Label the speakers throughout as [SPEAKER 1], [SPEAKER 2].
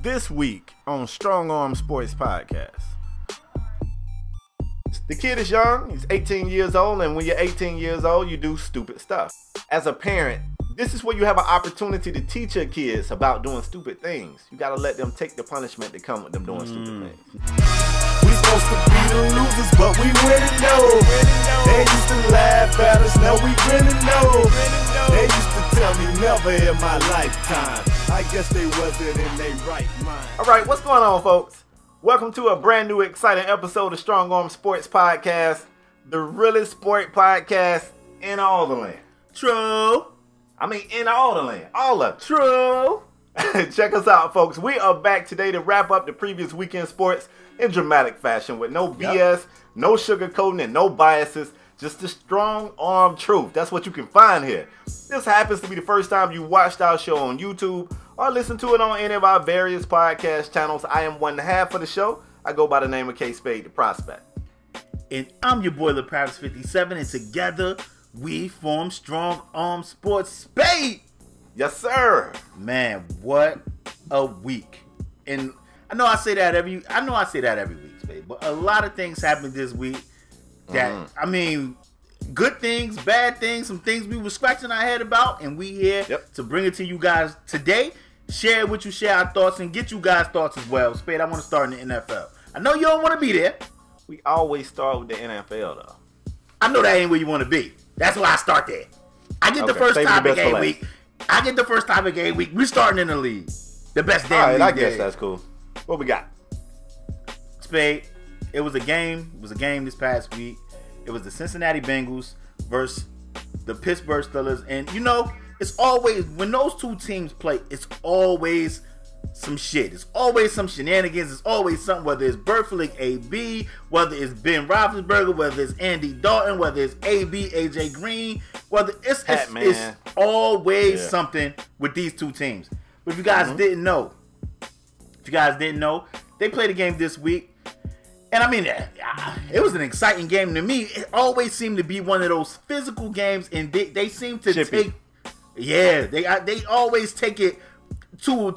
[SPEAKER 1] This week on Strong Arm Sports Podcast. The kid is young, he's 18 years old, and when you're 18 years old, you do stupid stuff. As a parent, this is where you have an opportunity to teach your kids about doing stupid things. You gotta let them take the punishment that come with them doing stupid things.
[SPEAKER 2] We supposed to be the losers, but we winning though. They used to laugh at us, now we grinning though. They used to tell me never in my lifetime. I guess they wasn't in their right mind.
[SPEAKER 1] All right, what's going on, folks? Welcome to a brand new exciting episode of Strong Arm Sports Podcast, the realest sport podcast in all the land.
[SPEAKER 2] True.
[SPEAKER 1] I mean, in all the land. All of it.
[SPEAKER 2] True.
[SPEAKER 1] Check us out, folks. We are back today to wrap up the previous weekend sports in dramatic fashion with no BS, no sugarcoating, and no biases. Just the strong arm truth. That's what you can find here. This happens to be the first time you watched our show on YouTube or listened to it on any of our various podcast channels. I am one half of the show. I go by the name of KSpadeTheProspect.
[SPEAKER 2] And I'm your boy, Ep154, and together we form Strong Arm Sports Spade.
[SPEAKER 1] Yes, sir.
[SPEAKER 2] Man, what a week. And I know I say that every week, Spade, but a lot of things happened this week. That I mean, good things, bad things, some things we were scratching our head about, and we here to bring it to you guys today. Share it with you, share our thoughts, and get you guys' thoughts as well. Spade, I want to start in the NFL. I know you don't want to be there.
[SPEAKER 1] We always start with the NFL, though.
[SPEAKER 2] I know that ain't where you want to be. That's why I start there. I get the first topic every week. We're starting in the league. The best damn league.
[SPEAKER 1] All right, I guess that's cool. What we got?
[SPEAKER 2] Spade. It was a game. It was a game this past week. It was the Cincinnati Bengals versus the Pittsburgh Steelers. And, you know, it's always, when those two teams play, it's always some shit. It's always some shenanigans. It's always something, whether it's Berflick, AB, whether it's Ben Roethlisberger, whether it's Andy Dalton, whether it's AB, AJ Green, whether it's always something with these two teams. But if you guys didn't know, they played a game this week. And I mean, it was an exciting game to me. It always seemed to be one of those physical games, and they seem to they always take it to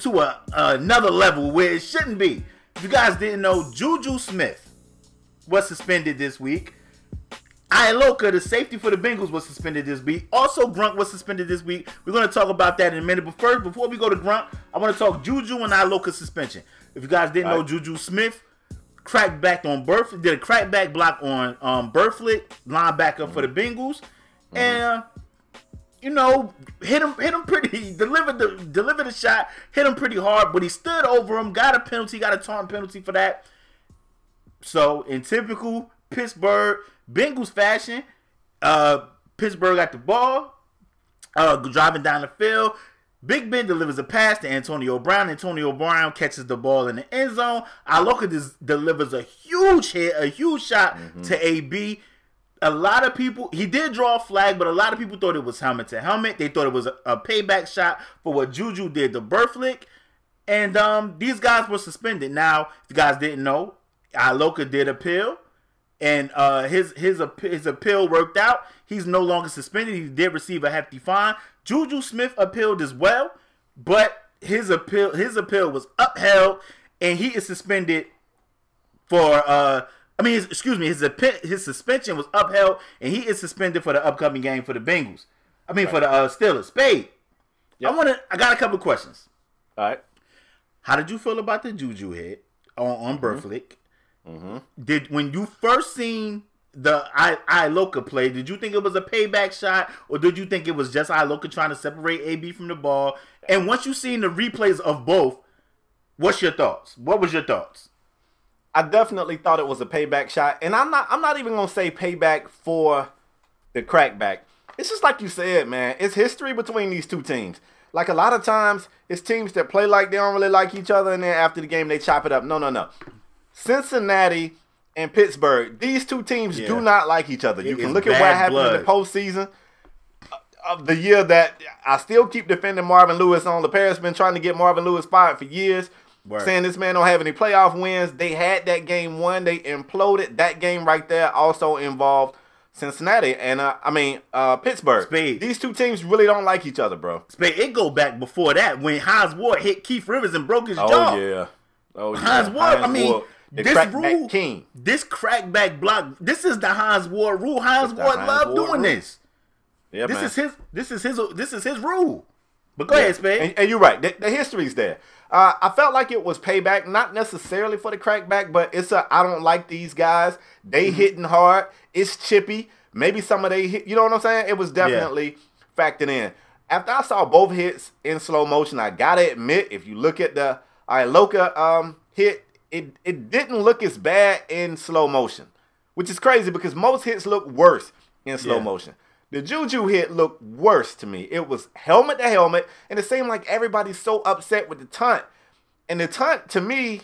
[SPEAKER 2] another level where it shouldn't be. If you guys didn't know, Juju Smith was suspended this week. Iloka, the safety for the Bengals, was suspended this week. Also, Grunt was suspended this week. We're going to talk about that in a minute. But first, before we go to Grunt, I want to talk Juju and Iloka suspension. If you guys didn't know, Juju Smith did a crackback block on Berflick, linebacker for the Bengals, and you know, hit him pretty, delivered the shot, hit him pretty hard, but he stood over him, got a taunt penalty for that. So in typical Pittsburgh Bengals fashion, Pittsburgh got the ball, driving down the field. Big Ben delivers a pass to Antonio Brown. Antonio Brown catches the ball in the end zone. Iloka delivers a huge hit, a huge shot to AB. A lot of people, he did draw a flag, but a lot of people thought it was helmet to helmet. They thought it was a payback shot for what Juju did to Berflick. And these guys were suspended. Now, if you guys didn't know, Iloka did appeal. And his appeal worked out. He's no longer suspended. He did receive a hefty fine. Juju Smith appealed as well, but his appeal was upheld, and he is suspended for his suspension was upheld, and he is suspended for the upcoming game for the Bengals. For the Steelers. Spade. Yep. I got a couple of questions.
[SPEAKER 1] All right.
[SPEAKER 2] How did you feel about the Juju hit on Berflick? When you first seen the Iloka play, did you think it was a payback shot, or did you think it was just Iloka trying to separate AB from the ball? And once you seen the replays of both, what's your thoughts? What was your thoughts?
[SPEAKER 1] I definitely thought it was a payback shot, and I'm not even gonna say payback for the crackback. It's just like you said, man. It's history between these two teams. Like a lot of times, it's teams that play like they don't really like each other, and then after the game they chop it up. No. Cincinnati and Pittsburgh, these two teams do not like each other. You can look at what happened in the postseason of the year that I still keep defending Marvin Lewis on. The Paris been trying to get Marvin Lewis fired for years, saying this man don't have any playoff wins. They had that game won. They imploded. That game right there also involved Cincinnati and Pittsburgh.
[SPEAKER 2] Spade.
[SPEAKER 1] These two teams really don't like each other, bro.
[SPEAKER 2] Spade, it go back before that when Hines Ward hit Keith Rivers and broke his jaw.
[SPEAKER 1] Oh yeah.
[SPEAKER 2] Hines Ward. This rule,
[SPEAKER 1] king.
[SPEAKER 2] This crackback block. This is the Hines Ward rule. Hines Ward loved doing this.
[SPEAKER 1] Yeah,
[SPEAKER 2] this is his rule. But go ahead, Spade.
[SPEAKER 1] And you're right. The history's there. I felt like it was payback, not necessarily for the crackback, but I don't like these guys. They hitting hard. It's chippy. Maybe some of they hit. You know what I'm saying? It was definitely factored in. After I saw both hits in slow motion, I gotta admit, if you look at the Iloka hit, it didn't look as bad in slow motion, which is crazy because most hits look worse in slow motion. The Juju hit looked worse to me. It was helmet to helmet, and it seemed like everybody's so upset with the tunt. And the tunt, to me,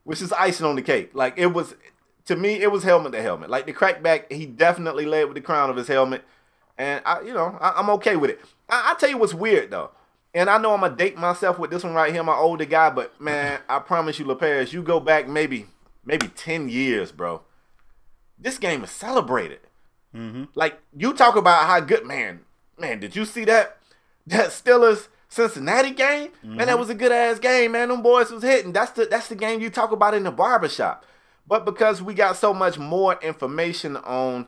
[SPEAKER 1] was just icing on the cake. Like, to me, it was helmet to helmet. Like, the crackback, he definitely led with the crown of his helmet. And, I'm okay with it. I'll tell you what's weird, though. And I know I'm going to date myself with this one right here, my older guy. But, man, I promise you, LaParis, you go back maybe 10 years, bro. This game is celebrated.
[SPEAKER 2] Mm-hmm.
[SPEAKER 1] Like, you talk about how good, man, did you see that Steelers Cincinnati game? Mm-hmm. Man, that was a good ass game, man. Them boys was hitting. That's the game you talk about in the barbershop. But because we got so much more information on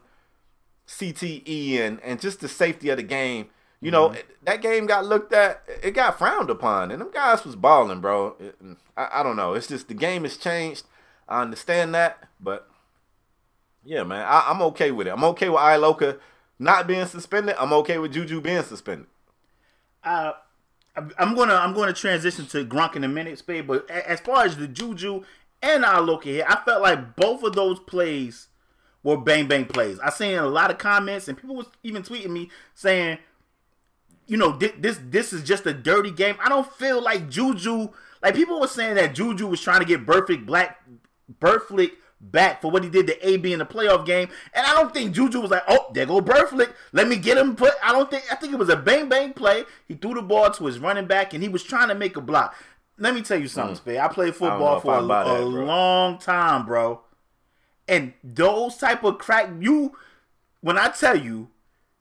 [SPEAKER 1] CTE and just the safety of the game, you know, that game got looked at, it got frowned upon, and them guys was balling, bro. I don't know. It's just the game has changed. I understand that, but yeah, man, I'm okay with it. I'm okay with Iloka not being suspended. I'm okay with Juju being suspended.
[SPEAKER 2] I'm gonna transition to Gronk in a minute, Spade. But as far as the Juju and Iloka here, I felt like both of those plays were bang bang plays. I seen a lot of comments and people was even tweeting me saying, you know, this is just a dirty game. I don't feel like Juju. Like, people were saying that Juju was trying to get Burflick back for what he did to AB in the playoff game, and I don't think Juju was like, oh, there go Burflick, let me get him put. I think it was a bang bang play. He threw the ball to his running back, and he was trying to make a block. Let me tell you something, Spade. I played football for a long time, bro. And those type of when I tell you,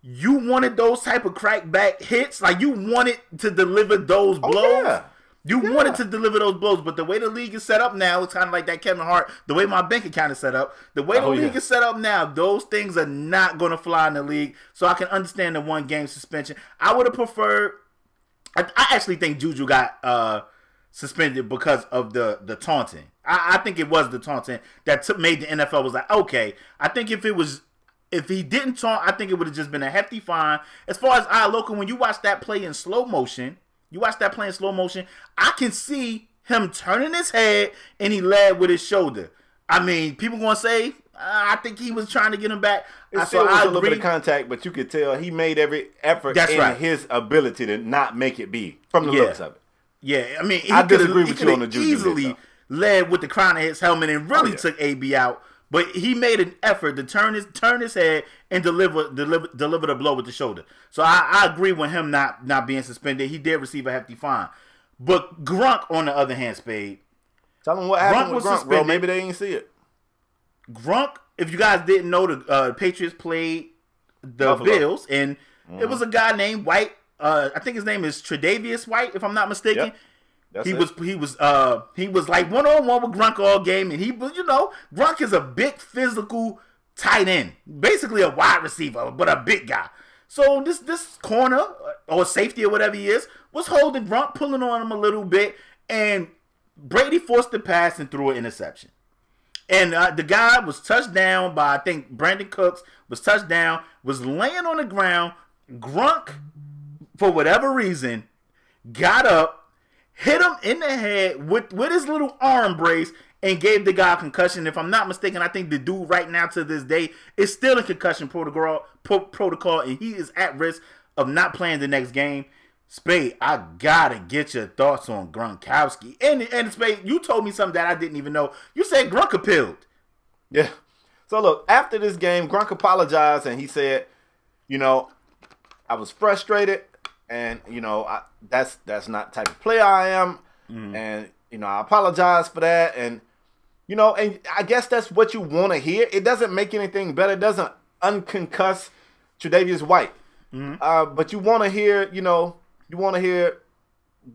[SPEAKER 2] you wanted those type of crackback hits, like you wanted to deliver those blows.
[SPEAKER 1] Yeah.
[SPEAKER 2] You wanted to deliver those blows, but the way the league is set up now, it's kind of like that Kevin Hart, the way my bank account is set up, the way the league is set up now, those things are not going to fly in the league, so I can understand the one-game suspension. I would have preferred, I actually think Juju got suspended because of the taunting. I think it was the taunting that made the NFL was like, okay, I think if he didn't taunt, I think it would have just been a hefty fine. As far as Iloka, when you watch that play in slow motion, I can see him turning his head and he led with his shoulder. I mean, people going to say, I think he was trying to get him back.
[SPEAKER 1] It still was a little bit of contact, but you could tell he made every effort his ability to not make it be, from the looks of it.
[SPEAKER 2] Yeah, I mean,
[SPEAKER 1] I disagree with you on the Juju.
[SPEAKER 2] Easily led with the crown of his helmet and really took AB out. But he made an effort to turn his head and deliver the blow with the shoulder. So I agree with him not being suspended. He did receive a hefty fine. But Gronk, on the other hand, Spade.
[SPEAKER 1] Tell them what happened with Gronk, bro. Maybe they didn't see it.
[SPEAKER 2] Gronk, if you guys didn't know, the Patriots played the Bills, and it was a guy named White. I think his name is Tre'Davious White, if I'm not mistaken.
[SPEAKER 1] Yep.
[SPEAKER 2] He was like one-on-one with Gronk all game, and he was, Gronk is a big physical tight end, basically a wide receiver, but a big guy. So this corner or safety or whatever he is was holding Gronk, pulling on him a little bit, and Brady forced the pass and threw an interception. And the guy was touched down by, I think, Brandon Cooks, was touched down, was laying on the ground. Gronk, for whatever reason, got up, hit him in the head with his little arm brace, and gave the guy a concussion. If I'm not mistaken, I think the dude right now to this day is still in concussion protocol, and he is at risk of not playing the next game. Spade, I gotta get your thoughts on Gronkowski. And Spade, you told me something that I didn't even know. You said Gronk appealed.
[SPEAKER 1] Yeah. So look, after this game, Gronk apologized, and he said, I was frustrated. And, that's not the type of player I am. And, I apologize for that. And, and I guess that's what you want to hear. It doesn't make anything better. It doesn't unconcussed Tre'Davious White. But you want to hear,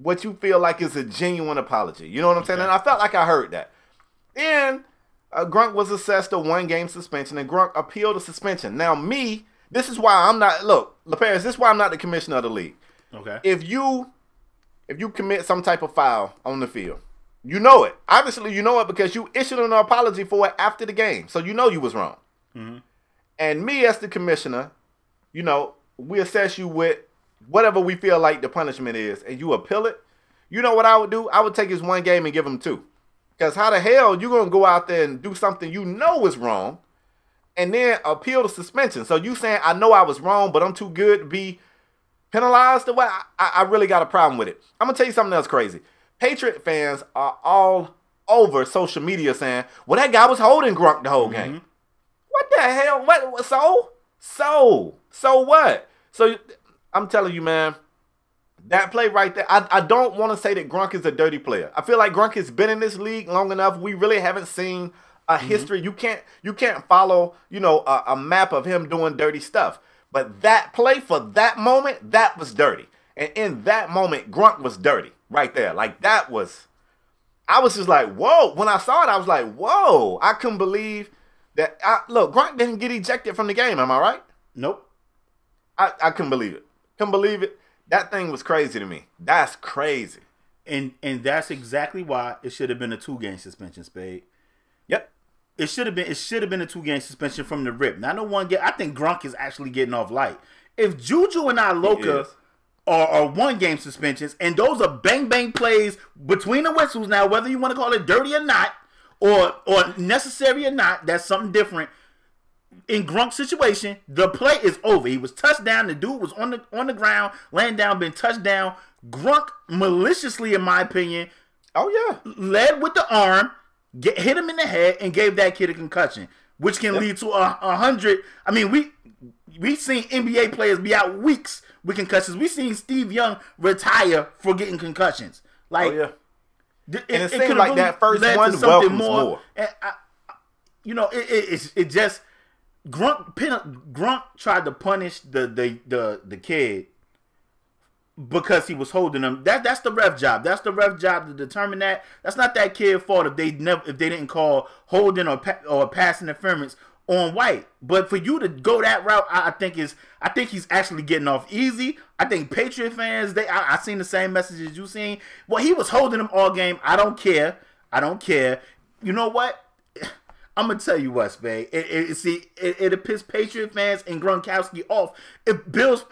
[SPEAKER 1] what you feel like is a genuine apology. You know what I'm saying? And I felt like I heard that. Then Gronk was assessed a 1-game suspension, and Gronk appealed the suspension. Now, this is why I'm not. Look, LaParis, this is why I'm not the commissioner of the league.
[SPEAKER 2] Okay.
[SPEAKER 1] If you commit some type of foul on the field, you know it. Obviously, you know it because you issued an apology for it after the game, so you know you was wrong. And me as the commissioner, we assess you with whatever we feel like the punishment is, and you appeal it. You know what I would do? I would take his 1 game and give him 2. Because how the hell you going to go out there and do something you know is wrong and then appeal the suspension? So you saying, I know I was wrong, but I'm too good to be penalized? I really got a problem with it. I'm going to tell you something else crazy. Patriot fans are all over social media saying, well, that guy was holding Gronk the whole game. What the hell? What? So what? So I'm telling you, man, that play right there, I don't want to say that Gronk is a dirty player. I feel like Gronk has been in this league long enough. We really haven't seen a history. You can't follow, a map of him doing dirty stuff. But that play for that moment, that was dirty. And in that moment, Gronk was dirty right there. Like I was just like, whoa. When I saw it, I was like, whoa. I couldn't believe that. Look, Gronk didn't get ejected from the game. Am I right?
[SPEAKER 2] Nope.
[SPEAKER 1] I couldn't believe it. Couldn't believe it. That thing was crazy to me. That's crazy.
[SPEAKER 2] And that's exactly why it should have been a 2-game suspension, Spade.
[SPEAKER 1] Yep.
[SPEAKER 2] It should have been a 2-game suspension from the rip. Not a 1 game. I think Gronk is actually getting off light. If Juju and Iloka are 1-game suspensions, and those are bang plays between the whistles, now whether you want to call it dirty or not, or necessary or not, that's something different. In Gronk's situation, the play is over. He was touched down. The dude was on the ground, laying down, been touched down. Gronk maliciously, in my opinion, led with the arm, hit him in the head, and gave that kid a concussion, which can lead to 100. I mean, we've seen NBA players be out weeks with concussions. We've seen Steve Young retire for getting concussions. Like,
[SPEAKER 1] and it seemed like that first one welcomes more.
[SPEAKER 2] And it just. Gronk tried to punish the kid because he was holding him. That's the ref job. That's the ref job to determine that. That's not that kid's fault if they didn't call holding or pass interference on White. But for you to go that route, I think he's actually getting off easy. I think Patriot fans, I seen the same messages you seen. Well, he was holding him all game. I don't care. You know what? I'm gonna tell you what, Spade. It pissed Patriot fans and Gronkowski off. If Bills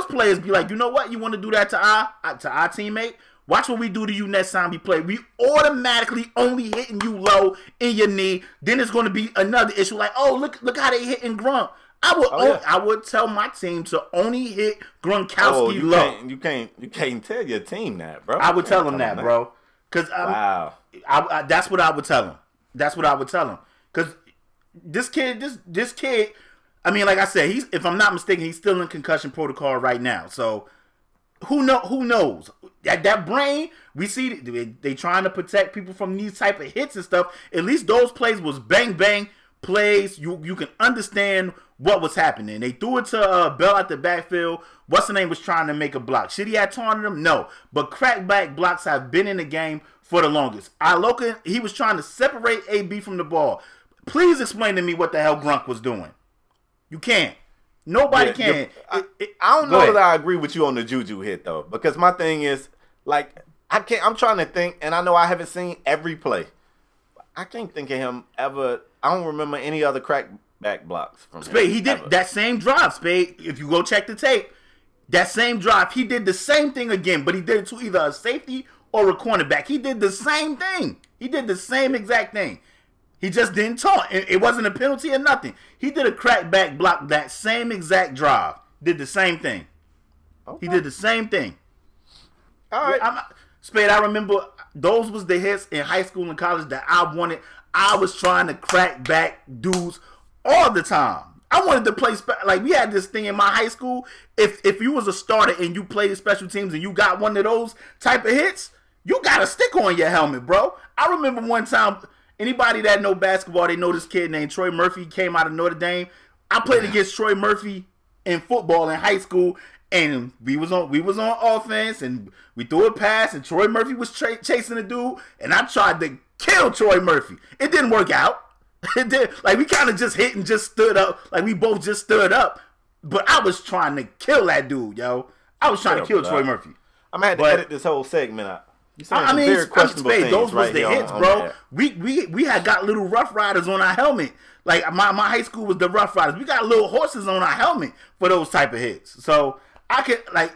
[SPEAKER 2] players be like, you know what, you want to do that to our teammate? Watch what we do to you next time we play. We automatically only hitting you low in your knee. Then it's going to be another issue. Like, oh, look how they hitting Gronk. I would tell my team to only hit Gronkowski low.
[SPEAKER 1] You can't tell your team that, bro.
[SPEAKER 2] I would tell them that, bro. Because that's what I would tell them. That's what I would tell him. Because this kid, I mean, like I said, if I'm not mistaken, he's still in concussion protocol right now. So who knows? That brain, we see they trying to protect people from these type of hits and stuff. At least those plays was bang plays. You can understand what was happening. They threw it to Bell at the backfield. What's the name was trying to make a block. Should he have taunted him? No. But crackback blocks have been in the game for the longest. Iloka, he was trying to separate AB from the ball. Please explain to me what the hell Gronk was doing. You can't. Nobody can.
[SPEAKER 1] I don't know that I agree with you on the Juju hit though, because my thing is like I'm trying to think, and I know I haven't seen every play. I can't think of him ever. I don't remember any other crackback blocks from
[SPEAKER 2] Spade.
[SPEAKER 1] Him
[SPEAKER 2] he did
[SPEAKER 1] ever.
[SPEAKER 2] That same drive, Spade. If you go check the tape, that same drive, he did the same thing again, but he did it to either a safety or a cornerback. He did the same thing. He did the same exact thing. He just didn't taunt. It wasn't a penalty or nothing. He did a crackback block that same exact drive. Did the same thing. Okay. He did the same thing.
[SPEAKER 1] All right.
[SPEAKER 2] Spade, I remember those was the hits in high school and college that I wanted. I was trying to crack back dudes all the time. I wanted to play, like we had this thing in my high school. If you was a starter and you played special teams and you got one of those type of hits, you got a stick on your helmet, bro. I remember one time Anybody that know basketball, they know this kid named Troy Murphy came out of Notre Dame. I played against Troy Murphy in football in high school, and we was on offense, and we threw a pass, and Troy Murphy was chasing the dude, and I tried to kill Troy Murphy. It didn't work out. It did. Like, we kind of just hit and just stood up. Like, we both just stood up. But I was trying to kill that dude, yo. I was trying to kill Troy Murphy.
[SPEAKER 1] I'm going to have to edit this whole segment out.
[SPEAKER 2] I mean, those was the hits, bro. We had got little Rough Riders on our helmet. Like, my high school was the Rough Riders. We got little horses on our helmet for those type of hits. So, I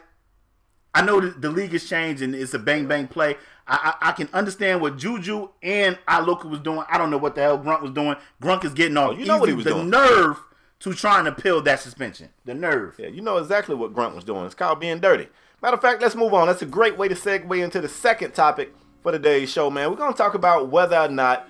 [SPEAKER 2] know the league has changed and it's a bang-bang play. I can understand what Juju and Iloka was doing. I don't know what the hell Grunt was doing. Grunt is getting off.
[SPEAKER 1] You know what he was doing.
[SPEAKER 2] The nerve to trying to appeal that suspension. The nerve.
[SPEAKER 1] Yeah, you know exactly what Grunt was doing. It's called being dirty. Matter of fact, let's move on. That's a great way to segue into the second topic for today's show, man. We're going to talk about whether or not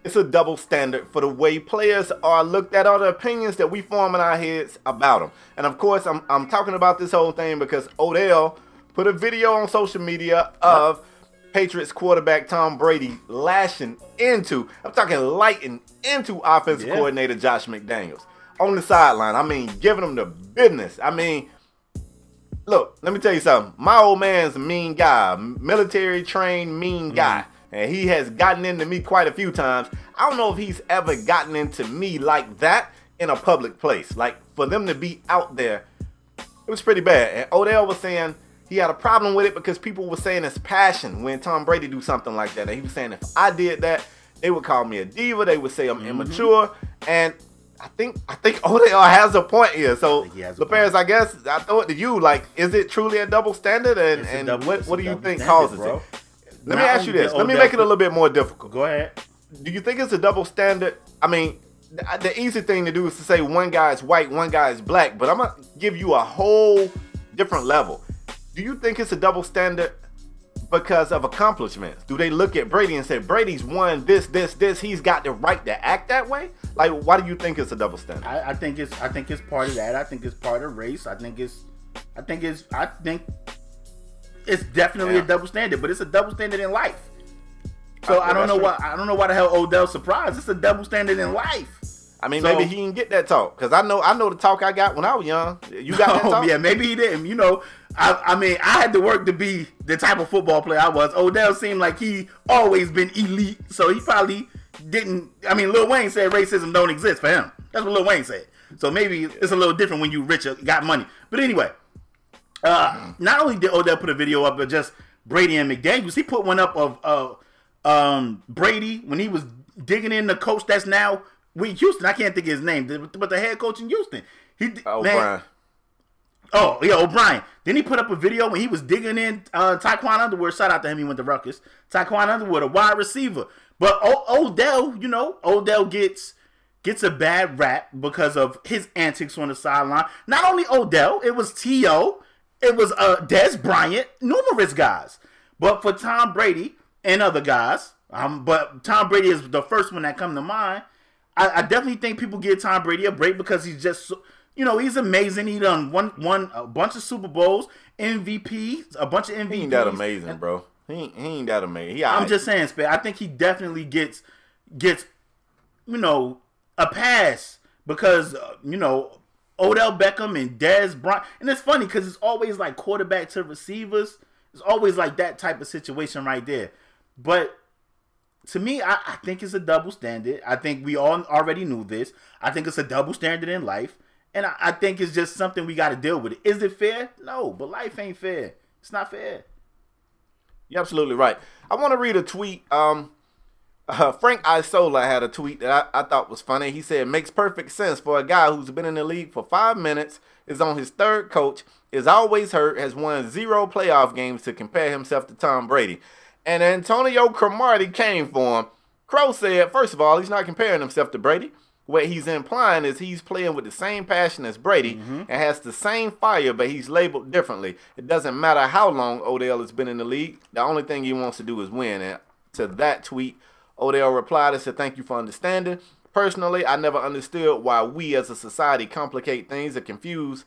[SPEAKER 1] it's a double standard for the way players are looked at, or the opinions that we form in our heads about them. And of course, I'm talking about this whole thing because Odell put a video on social media of Patriots quarterback Tom Brady lighting into offensive coordinator Josh McDaniels on the sideline. I mean, giving him the business. I mean, look, let me tell you something. My old man's a mean guy, military trained mean guy. And he has gotten into me quite a few times. I don't know if he's ever gotten into me like that in a public place. Like, for them to be out there, it was pretty bad. And Odell was saying he had a problem with it because people were saying it's passion when Tom Brady do something like that. And he was saying if I did that, they would call me a diva. They would say I'm immature. And I think Odell has a point here. So, LeParis, I guess I throw it to you. Like, is it truly a double standard? And what do you think causes it? Let me ask you this. Let me make it a little bit more difficult.
[SPEAKER 2] Go ahead.
[SPEAKER 1] Do you think it's a double standard? I mean, the easy thing to do is to say one guy is white, one guy is black. But I'm going to give you a whole different level. Do you think it's a double standard because of accomplishments? Do they look at Brady and say, Brady's won this, he's got the right to act that way? Like, why do you think it's a double standard?
[SPEAKER 2] I think it's part of that. I think it's part of race. I think it's definitely a double standard, but it's a double standard in life. So I don't know why the hell Odell's surprised. It's a double standard in life.
[SPEAKER 1] I mean, maybe he didn't get that talk, because I know the talk I got when I was young. You got that talk?
[SPEAKER 2] Yeah, maybe he didn't. You know, I mean, I had to work to be the type of football player I was. Odell seemed like he always been elite, so he probably didn't. I mean, Lil Wayne said racism don't exist for him. That's what Lil Wayne said. So maybe it's a little different when you rich or got money. But anyway, not only did Odell put a video up of just Brady and McDaniels, he put one up of Brady when he was digging in the coach that's now with Houston. I can't think of his name, but the head coach in Houston.
[SPEAKER 1] O'Brien.
[SPEAKER 2] Oh, yeah, O'Brien. Then he put up a video when he was digging in Tyquan Underwood. Shout out to him, he went to Rutgers. Tyquan Underwood, a wide receiver. But Odell, you know, Odell gets a bad rap because of his antics on the sideline. Not only Odell, it was T.O., it was Des Bryant, numerous guys. But for Tom Brady and other guys, but Tom Brady is the first one that come to mind. I definitely think people give Tom Brady a break because he's just, you know, he's amazing. He done won a bunch of Super Bowls, MVPs, a bunch of MVPs.
[SPEAKER 1] He ain't that amazing, bro. He ain't that amazing.
[SPEAKER 2] I'm just saying, Spade. I think he definitely gets, you know, a pass because, you know, Odell Beckham and Dez Bryant. And it's funny because it's always like quarterback to receivers. It's always like that type of situation right there. But to me, I think it's a double standard. I think we all already knew this. I think it's a double standard in life. And I think it's just something we got to deal with. Is it fair? No, but life ain't fair. It's not fair.
[SPEAKER 1] You're absolutely right. I want to read a tweet. Frank Isola had a tweet that I thought was funny. He said, makes perfect sense for a guy who's been in the league for 5 minutes, is on his third coach, is always hurt, has won 0 playoff games to compare himself to Tom Brady. And Antonio Cromartie came for him. Crow said, first of all, he's not comparing himself to Brady. What he's implying is he's playing with the same passion as Brady and has the same fire, but he's labeled differently. It doesn't matter how long Odell has been in the league. The only thing he wants to do is win. And to that tweet, Odell replied and said, thank you for understanding. Personally, I never understood why we as a society complicate things or confuse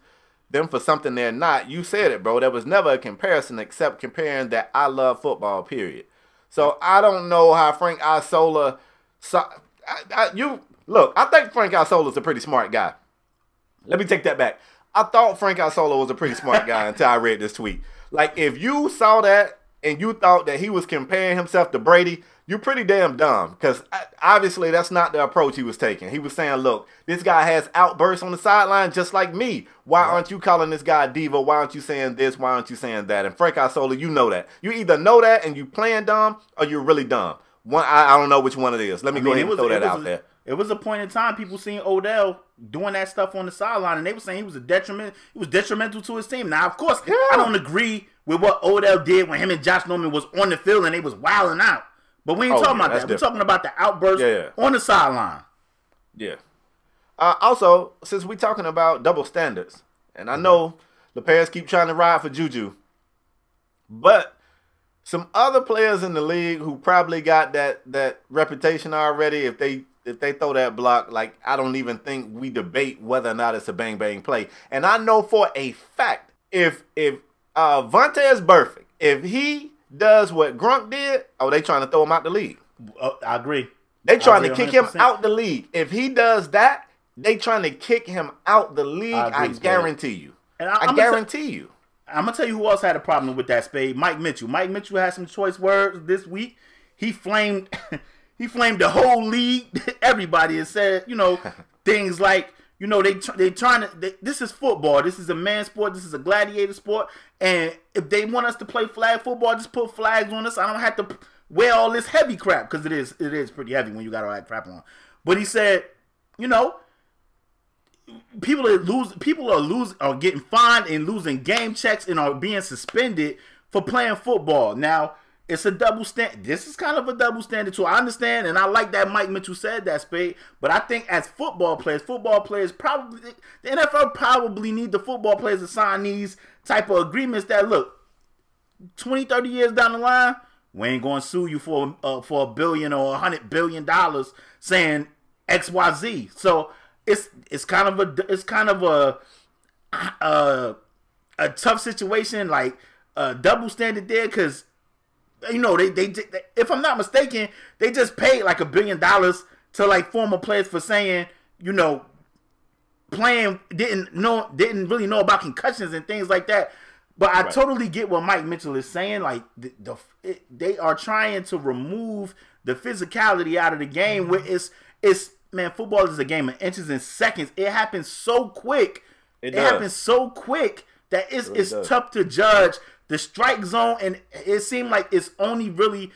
[SPEAKER 1] them for something they're not. You said it, bro. There was never a comparison except comparing that I love football, period. So I don't know how Frank Isola So, look, I think Frank Isola's a pretty smart guy. Let me take that back. I thought Frank Isola was a pretty smart guy until I read this tweet. Like, if you saw that and you thought that he was comparing himself to Brady, you're pretty damn dumb, because obviously that's not the approach he was taking. He was saying, look, this guy has outbursts on the sideline just like me. Why aren't you calling this guy a diva? Why aren't you saying this? Why aren't you saying that? And Frank Isola, you know that. You either know that and you playing dumb, or you're really dumb. I don't know which one it is. Let me go ahead and throw that out there.
[SPEAKER 2] It was a point in time people seen Odell doing that stuff on the sideline, and they were saying he was detrimental to his team. Now, of course, I don't agree with what Odell did when him and Josh Norman was on the field and they was wilding out. But we ain't talking about that. Different. We're talking about the outburst on the sideline.
[SPEAKER 1] Yeah. Also, since we're talking about double standards, and I know the Bears keep trying to ride for Juju, but some other players in the league who probably got that reputation already, if they throw that block, like, I don't even think we debate whether or not it's a bang-bang play. And I know for a fact, if Vontaze Burfict, if he does what Gronk did, they trying to throw him out the league.
[SPEAKER 2] I agree.
[SPEAKER 1] They trying to kick him out the league. If he does that, they trying to kick him out the league. I guarantee you. And I guarantee you.
[SPEAKER 2] I'm going to tell you who else had a problem with that, Spade. Mike Mitchell. Mike Mitchell had some choice words this week. He flamed the whole league, everybody, and said, things like, they trying to, this is football. This is a man sport. This is a gladiator sport. And if they want us to play flag football, just put flags on us. I don't have to wear all this heavy crap, because it is pretty heavy when you got all that crap on. But he said, people are getting fined and losing game checks and are being suspended for playing football. Now, it's a double standard. This is kind of a double standard too. I understand, and I like that Mike Mitchell said that, Spade. But I think as football players probably, the NFL probably need the football players to sign these type of agreements that, look, 20, 30 years down the line, we ain't going to sue you for $1 billion or $100 billion saying XYZ. So it's kind of a tough situation, like a double standard there, because they if I'm not mistaken, they just paid like $1 billion to like former players for saying, playing didn't really know about concussions and things like that. But I totally get what Mike Mitchell is saying. Like they are trying to remove the physicality out of the game, where man, football is a game of inches and seconds. It happens so quick. It happens so quick that it's tough to judge the strike zone, and it seemed like it's only really,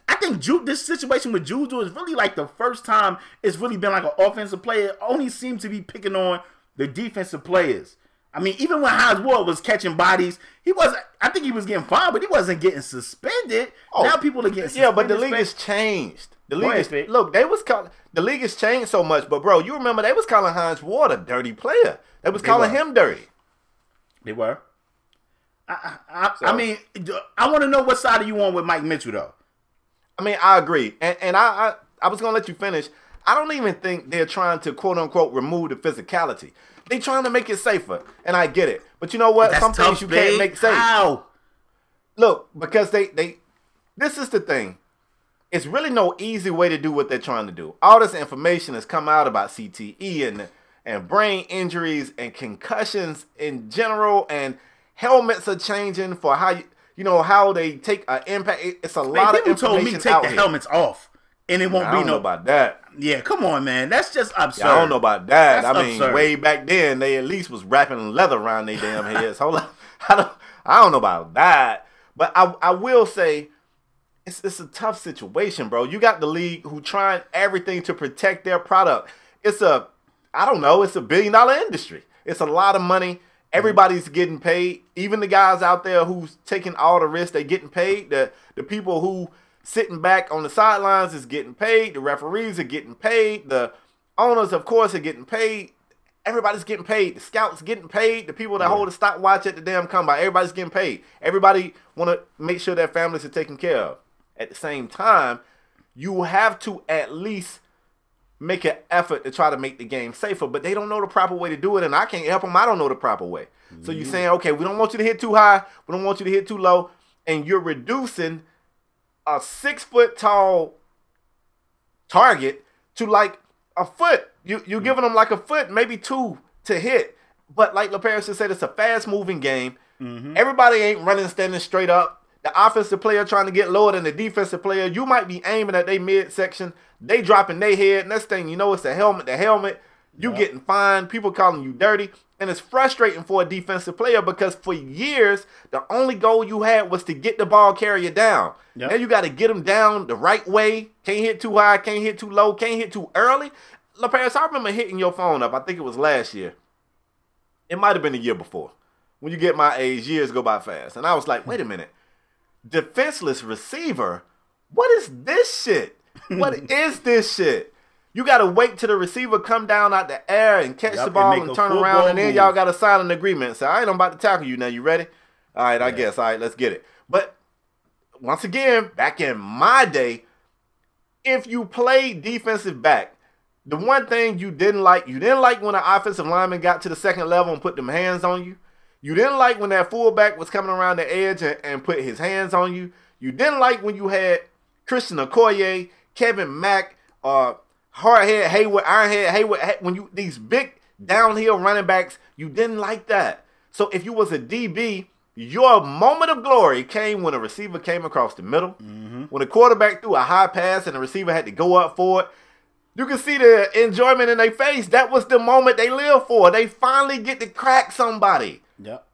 [SPEAKER 2] I think this situation with Juju is really like the first time it's really been like an offensive player. It only seemed to be picking on the defensive players. I mean, even when Hines Ward was catching bodies, I think he was getting fined, but he wasn't getting suspended. Now people are getting suspended.
[SPEAKER 1] Yeah, but the league has changed. The league has changed so much, but bro, you remember they was calling Hines Ward a dirty player. They was calling him dirty.
[SPEAKER 2] They were. I mean, I want to know what side are you on with Mike Mitchell, though.
[SPEAKER 1] I mean, I agree. And I was going to let you finish. I don't even think they're trying to, quote unquote, remove the physicality. They're trying to make it safer. And I get it. But you know what? Some things you can't make safe.
[SPEAKER 2] How?
[SPEAKER 1] Look, because this is the thing. It's really no easy way to do what they're trying to do. All this information has come out about CTE and brain injuries and concussions in general, and helmets are changing for how they take an impact. It's a lot of information
[SPEAKER 2] told me take the helmets off, and it won't be
[SPEAKER 1] I don't know about that.
[SPEAKER 2] Yeah, come on, man. That's just absurd.
[SPEAKER 1] Yeah, I don't know about that.
[SPEAKER 2] That's
[SPEAKER 1] absurd. Way back then, they at least was wrapping leather around their damn heads. Hold on. I don't know about that. But I will say, it's a tough situation, bro. You got the league who trying everything to protect their product. It's a $1 billion industry. It's a lot of money. Everybody's getting paid. Even the guys out there who's taking all the risks, they getting paid. The people who sitting back on the sidelines is getting paid. The referees are getting paid. The owners, of course, are getting paid. Everybody's getting paid. The scouts getting paid. The people that hold the stopwatch at the damn combine, everybody's getting paid. Everybody want to make sure their families are taken care of. At the same time, you have to at least make an effort to try to make the game safer, but they don't know the proper way to do it, and I can't help them. I don't know the proper way. So you're saying, okay, we don't want you to hit too high, we don't want you to hit too low, and you're reducing a 6 foot tall target to like a foot. You giving them like a foot, maybe 2 to hit. But like LaParis just said, it's a fast-moving game. Everybody ain't running, standing straight up. The offensive player trying to get lower than the defensive player. You might be aiming at their midsection. They dropping their head. Next thing you know, it's the helmet. You getting fined. People calling you dirty. And it's frustrating for a defensive player because for years, the only goal you had was to get the ball carrier down. Now you got to get him down the right way. Can't hit too high. Can't hit too low. Can't hit too early. LaParis, I remember hitting your phone up. I think it was last year. It might have been the year before. When you get my age, years go by fast. And I was like, wait a minute. Defenseless receiver? What is this shit? What is this shit? You got to wait till the receiver come down out the air and catch the ball and turn around, and then y'all got to sign an agreement. So, all right, I'm about to tackle you now. You ready? All right, I guess. All right, let's get it. But once again, back in my day, if you played defensive back, the one thing you didn't like when an offensive lineman got to the second level and put them hands on you. You didn't like when that fullback was coming around the edge and put his hands on you. You didn't like when you had Christian Okoye, Kevin Mack, Hardhead Hayward, Ironhead Hayward, when these big downhill running backs, you didn't like that. So if you was a DB, your moment of glory came when a receiver came across the middle. When a quarterback threw a high pass and the receiver had to go up for it. You can see the enjoyment in their face. That was the moment they lived for. They finally get to crack somebody.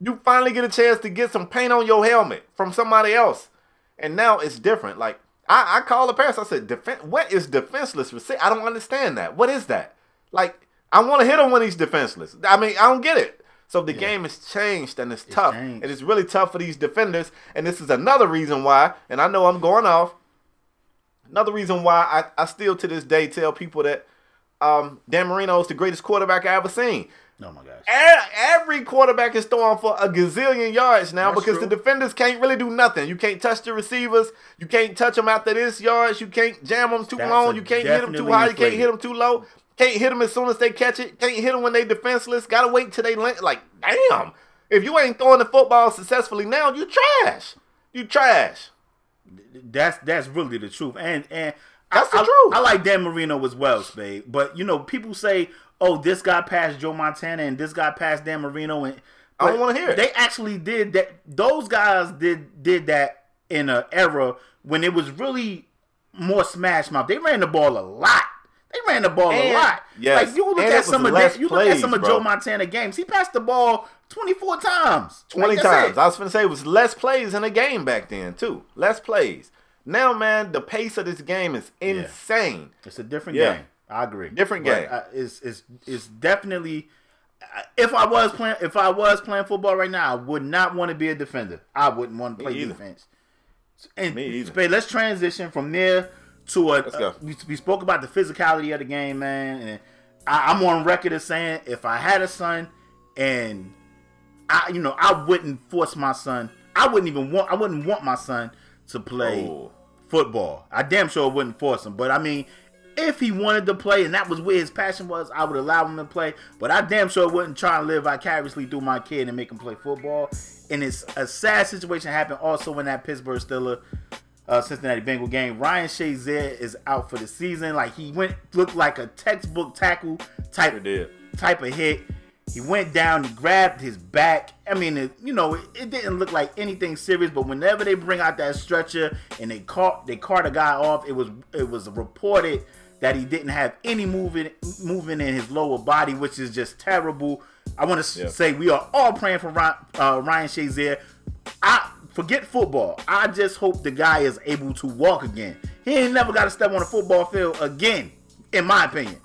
[SPEAKER 1] You finally get a chance to get some paint on your helmet from somebody else. And now it's different. Like, I called the parents. I said, what is defenseless receiver? I don't understand that. What is that? Like, I want to hit him when he's defenseless. I mean, I don't get it. So the game has changed, and it's tough. And it's really tough for these defenders. And this is another reason why, and I know I'm going off, another reason why I still to this day tell people that Dan Marino is the greatest quarterback I ever seen.
[SPEAKER 2] Oh, my gosh.
[SPEAKER 1] Every quarterback is throwing for a gazillion yards now. That's because true. The defenders can't really do nothing. You can't touch the receivers. You can't touch them after this yards. You can't jam them too long. You can't hit them too high. You can't hit them too low. Can't hit them as soon as they catch it. Can't hit them when they defenseless. Got to wait till they land. Like, damn. If you ain't throwing the football successfully now, you trash. You trash.
[SPEAKER 2] That's really the truth. And
[SPEAKER 1] that's the truth.
[SPEAKER 2] I like Dan Marino as well, Spade. But, you know, people say, oh, this guy passed Joe Montana and this guy passed Dan Marino. And
[SPEAKER 1] I don't want to hear it.
[SPEAKER 2] They actually did that. Those guys did that in an era when it was really more smash mouth. They ran the ball a lot.
[SPEAKER 1] Yes.
[SPEAKER 2] Like, you look at some of Joe Montana games. He passed the ball 24 times.
[SPEAKER 1] 20 times. I was going to say it was less plays in a game back then, too. Less plays. Now, man, the pace of this game is insane.
[SPEAKER 2] It's a different game. I agree.
[SPEAKER 1] Different game.
[SPEAKER 2] It's definitely. If I was playing football right now, I would not want to be a defender. I wouldn't want to play defense. And
[SPEAKER 1] me either.
[SPEAKER 2] Spade, let's transition from there to
[SPEAKER 1] Let's go.
[SPEAKER 2] We spoke about the physicality of the game, man. And I'm on record as saying if I had a son, and I wouldn't force my son. I wouldn't want my son to play football. I damn sure wouldn't force him. But I mean, if he wanted to play and that was where his passion was, I would allow him to play. But I damn sure wouldn't try and live vicariously through my kid and make him play football. And it's a sad situation happened also in that Pittsburgh Steelers Cincinnati Bengal game. Ryan Shazier is out for the season. Like, he looked like a textbook tackle type of hit. He went down, he grabbed his back. I mean, it didn't look like anything serious, but whenever they bring out that stretcher and they cart a guy off, it was reported that he didn't have any movement in his lower body, which is just terrible. I want to say we are all praying for Ryan Shazier. Forget football. I just hope the guy is able to walk again. He ain't never got to step on a football field again, in my opinion.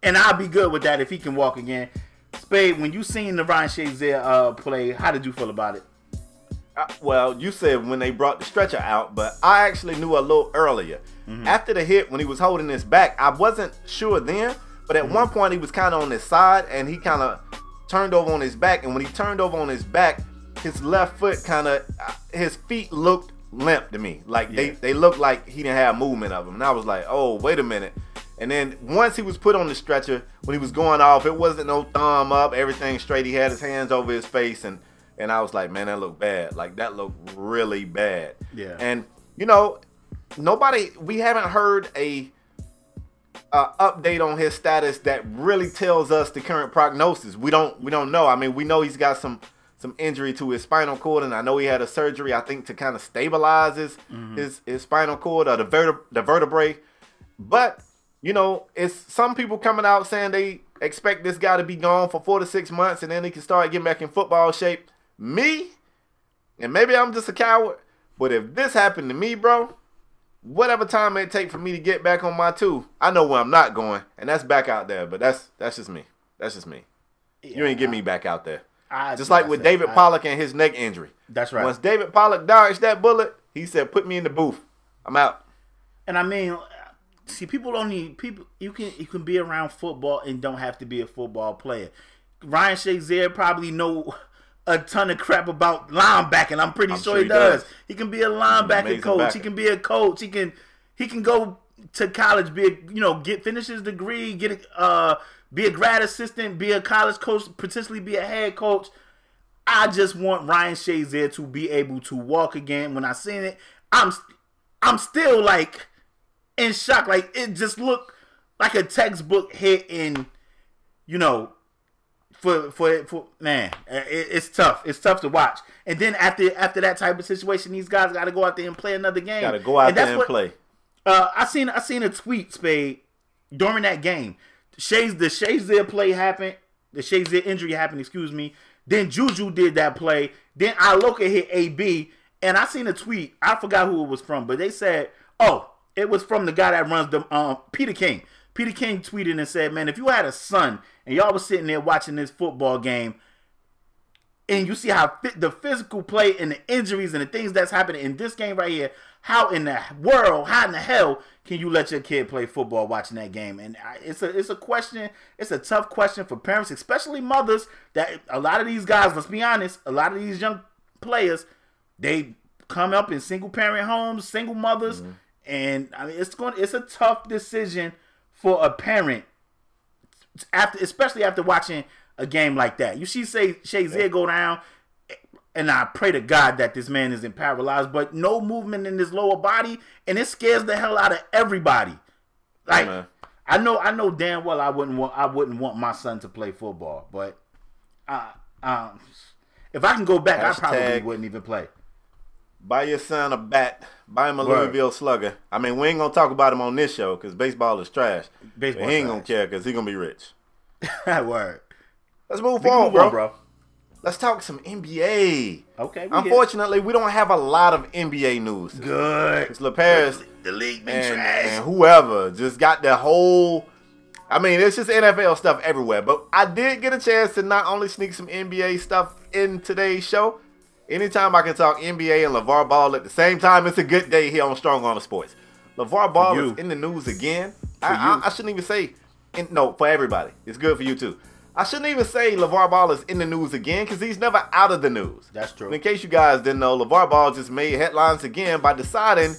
[SPEAKER 2] And I'll be good with that if he can walk again. Spade, when you seen the Ryan Shazier play, how did you feel about it?
[SPEAKER 1] Well, you said when they brought the stretcher out, but I actually knew a little earlier. After the hit, when he was holding his back, I wasn't sure then, but at one point he was kind of on his side, and he kind of turned over on his back, and when he turned over on his back, his left foot his feet looked limp to me. Like, they looked like he didn't have movement of them, and I was like, oh, wait a minute. And then once he was put on the stretcher, when he was going off, it wasn't no thumb up, everything straight. He had his hands over his face, and I was like, man, that looked bad. Like, that looked really bad.
[SPEAKER 2] Yeah.
[SPEAKER 1] And, we haven't heard a update on his status that really tells us the current prognosis. We don't know. I mean, we know he's got some injury to his spinal cord, and I know he had a surgery, I think, to kind of stabilize his spinal cord or the vertebrae. But, you know, it's some people coming out saying they expect this guy to be gone for 4 to 6 months, and then he can start getting back in football shape. Me, and maybe I'm just a coward, but if this happened to me, bro, whatever time it take for me to get back on my two, I know where I'm not going, and that's back out there. But that's just me. That's just me. Yeah, you ain't get me back out there. Just like with David Pollock and his neck injury.
[SPEAKER 2] That's right.
[SPEAKER 1] Once David Pollock dodged that bullet, he said, "Put me in the booth. I'm out."
[SPEAKER 2] And I mean, see, people don't need people. You can be around football and don't have to be a football player. Ryan Shazier probably know a ton of crap about linebacking. I'm pretty sure he does. He can be a linebacker coach. He can be a coach. He can go to college, finish his degree, be a grad assistant, be a college coach, potentially be a head coach. I just want Ryan Shazier to be able to walk again. When I seen it, I'm still like in shock. Like, it just looked like a textbook hit in, for man, it's tough. It's tough to watch. And then after that type of situation, these guys got to go out there and play another game.
[SPEAKER 1] Got to go out there and play.
[SPEAKER 2] I seen a tweet, Spade, during that game. The Shazier play happened. The Shazier injury happened. Excuse me. Then Juju did that play. Then Iloka hit AB, and I seen a tweet. I forgot who it was from, but they said, "Oh, it was from the guy that runs the Peter King." Peter King tweeted and said, "Man, if you had a son and y'all was sitting there watching this football game, and you see how the physical play and the injuries and the things that's happening in this game right here, how in the hell can you let your kid play football watching that game?" And it's a question. It's a tough question for parents, especially mothers. That a lot of these guys, let's be honest, a lot of these young players, they come up in single parent homes, single mothers, and I mean it's a tough decision for a parent, especially after watching a game like that. You see Shazier go down, and I pray to God that this man isn't paralyzed, but no movement in his lower body, and it scares the hell out of everybody. Like, I know damn well I wouldn't want my son to play football, but if I can go back, I probably wouldn't even play.
[SPEAKER 1] Buy your son a bat. Buy him a Louisville Slugger. I mean, we ain't going to talk about him on this show because baseball is trash. He ain't going to care because he's going to be rich.
[SPEAKER 2] Word.
[SPEAKER 1] Let's move forward, bro. Let's talk some NBA.
[SPEAKER 2] Okay.
[SPEAKER 1] Unfortunately, we don't have a lot of NBA news.
[SPEAKER 2] Good.
[SPEAKER 1] It's LaParis.
[SPEAKER 2] The league been trash.
[SPEAKER 1] And whoever just got the whole... I mean, it's just NFL stuff everywhere. But I did get a chance to not only sneak some NBA stuff in today's show. Anytime I can talk NBA and Lavar Ball at the same time, it's a good day here on Strong Arm Sports. Lavar Ball is in the news again. I shouldn't even say... No, for everybody. It's good for you, too. I shouldn't even say LaVar Ball is in the news again because he's never out of the news.
[SPEAKER 2] That's true.
[SPEAKER 1] In case you guys didn't know, LaVar Ball just made headlines again by deciding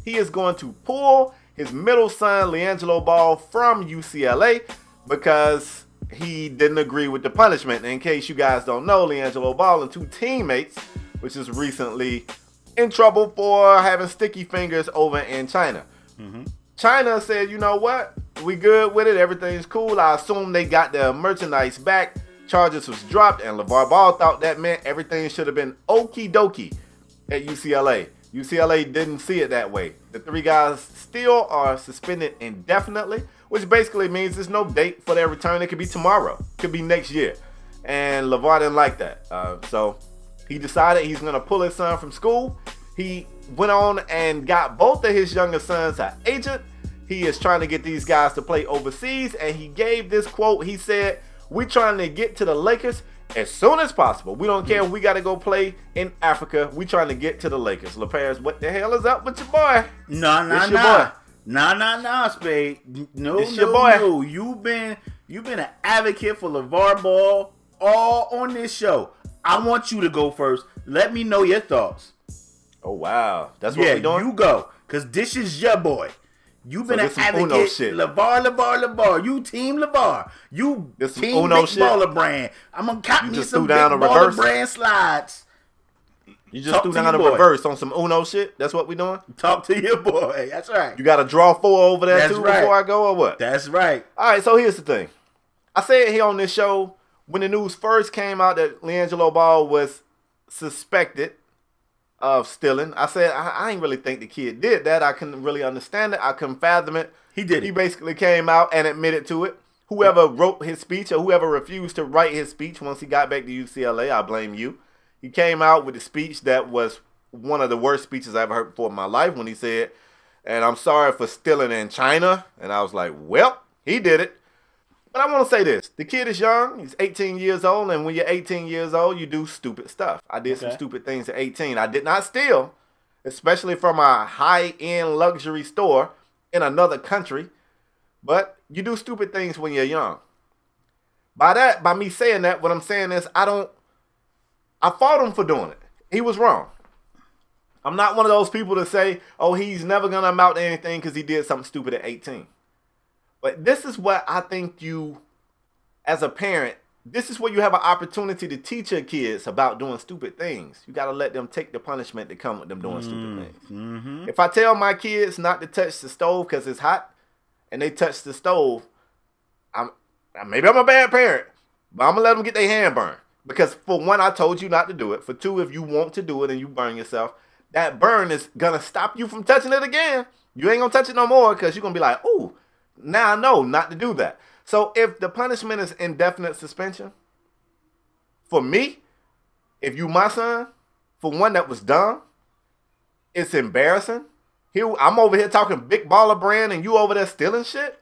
[SPEAKER 1] he is going to pull his middle son, Liangelo Ball, from UCLA because he didn't agree with the punishment. And in case you guys don't know, Liangelo Ball and two teammates, which is recently in trouble for having sticky fingers over in China. China said, you know what? We good with it. Everything's cool. I assume they got their merchandise back. Charges was dropped, and LaVar Ball thought that meant everything should have been okie dokie at UCLA. UCLA didn't see it that way. The three guys still are suspended indefinitely, which basically means there's no date for their return. It could be tomorrow. It could be next year. And LaVar didn't like that. So he decided he's going to pull his son from school. He went on and got both of his younger sons an agent. He is trying to get these guys to play overseas, and he gave this quote. He said, "We're trying to get to the Lakers as soon as possible. We don't care if we got to go play in Africa. We're trying to get to the Lakers." LaParis, what the hell is up with your boy?
[SPEAKER 2] Nah, Spade. No. You've been an advocate for LaVar Ball all on this show. I want you to go first. Let me know your thoughts.
[SPEAKER 1] Oh, wow. That's what we're doing?
[SPEAKER 2] You go, because this is your boy. You've been an advocate. LaVar. You team LaVar. You team Big Baller Brand. I'm going to copy you some Big Baller Brand slides.
[SPEAKER 1] You just threw down a reverse on some Uno shit? That's what we doing?
[SPEAKER 2] Talk to your boy. That's right.
[SPEAKER 1] You got to draw 4 over there too before I go or what?
[SPEAKER 2] That's right.
[SPEAKER 1] All right, so here's the thing. I said here on this show, when the news first came out that Liangelo Ball was suspected of stealing, I said, I ain't really think the kid did that. I couldn't really understand it. I couldn't fathom it.
[SPEAKER 2] He did it.
[SPEAKER 1] He basically came out and admitted to it. Whoever wrote his speech or whoever refused to write his speech once he got back to UCLA, I blame you. He came out with a speech that was one of the worst speeches I ever heard before in my life when he said, and I'm sorry for stealing in China. And I was like, well, he did it. But I want to say this. The kid is young. He's 18 years old. And when you're 18 years old, you do stupid stuff. I did some stupid things at 18. I did not steal, especially from a high-end luxury store in another country. But you do stupid things when you're young. By me saying that, what I'm saying is I fought him for doing it. He was wrong. I'm not one of those people to say, oh, he's never going to amount to anything because he did something stupid at 18. But this is what I think you, as a parent, this is where you have an opportunity to teach your kids about doing stupid things. You got to let them take the punishment that come with them doing stupid things. Mm-hmm. If I tell my kids not to touch the stove because it's hot and they touch the stove, maybe I'm a bad parent, but I'm going to let them get their hand burned. Because for one, I told you not to do it. For two, if you want to do it and you burn yourself, that burn is going to stop you from touching it again. You ain't going to touch it no more because you're going to be like, ooh, now I know not to do that. So if the punishment is indefinite suspension, for me, if you my son, for one that was dumb, it's embarrassing. I'm over here talking big baller brand and you over there stealing shit.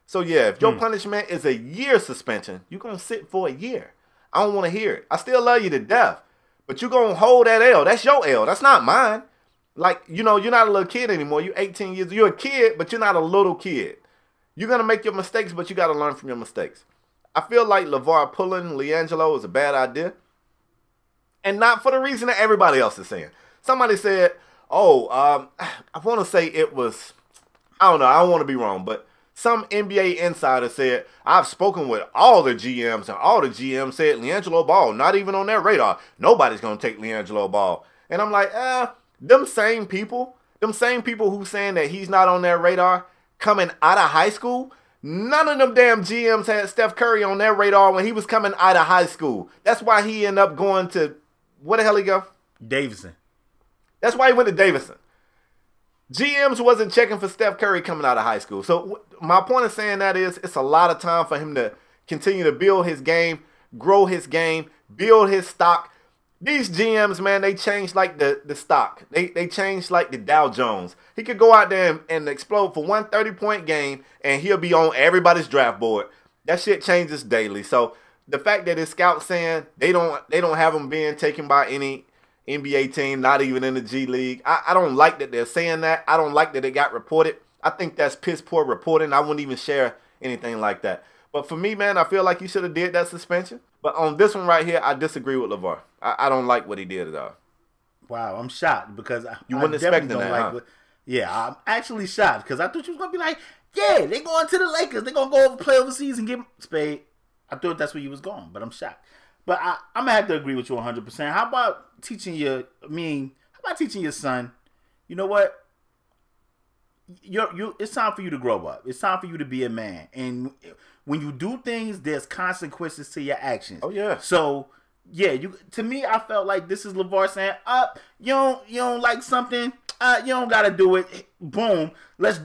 [SPEAKER 1] So yeah, if your punishment is a year suspension, you're going to sit for a year. I don't want to hear it. I still love you to death. But you're going to hold that L. That's your L. That's not mine. Like, you're not a little kid anymore. You're 18 years. You're a kid, but you're not a little kid. You're going to make your mistakes, but you got to learn from your mistakes. I feel like Lavar pulling Liangelo is a bad idea. And not for the reason that everybody else is saying. Somebody said, I want to say it was, I don't know. I don't want to be wrong, but some NBA insider said, I've spoken with all the GMs, and all the GMs said Liangelo Ball, not even on their radar. Nobody's going to take Liangelo Ball. And I'm like, them same people who saying that he's not on their radar coming out of high school, none of them damn GMs had Steph Curry on their radar when he was coming out of high school. That's why he ended up going to, where the hell he go?
[SPEAKER 2] Davidson.
[SPEAKER 1] That's why he went to Davidson. GMs wasn't checking for Steph Curry coming out of high school. So my point of saying that is it's a lot of time for him to continue to build his game, grow his game, build his stock. These GMs, man, they changed like the stock. They changed like the Dow Jones. He could go out there and explode for one 30-point game, and he'll be on everybody's draft board. That shit changes daily. So the fact that his scouts saying they don't have him being taken by any NBA team, not even in the G League. I don't like that they're saying that. I don't like that it got reported. I think that's piss poor reporting. I wouldn't even share anything like that. But for me, man, I feel like you should have did that suspension. But on this one right here, I disagree with Lavar. I don't like what he did at all.
[SPEAKER 2] Wow, I'm shocked because
[SPEAKER 1] you wouldn't expect that,
[SPEAKER 2] huh? Yeah, I'm actually shocked because I thought you was going to be like, yeah, they're going to the Lakers. They're going to go play overseas and get Spade. I thought that's where you was going, but I'm shocked. But I'm going to have to agree with you 100%. How about teaching your son, you know what? It's time for you to grow up. It's time for you to be a man. And when you do things, there's consequences to your actions.
[SPEAKER 1] Oh, yeah.
[SPEAKER 2] So, yeah, to me, I felt like this is Lavar saying, you don't like something, you don't got to do it. Boom. Let's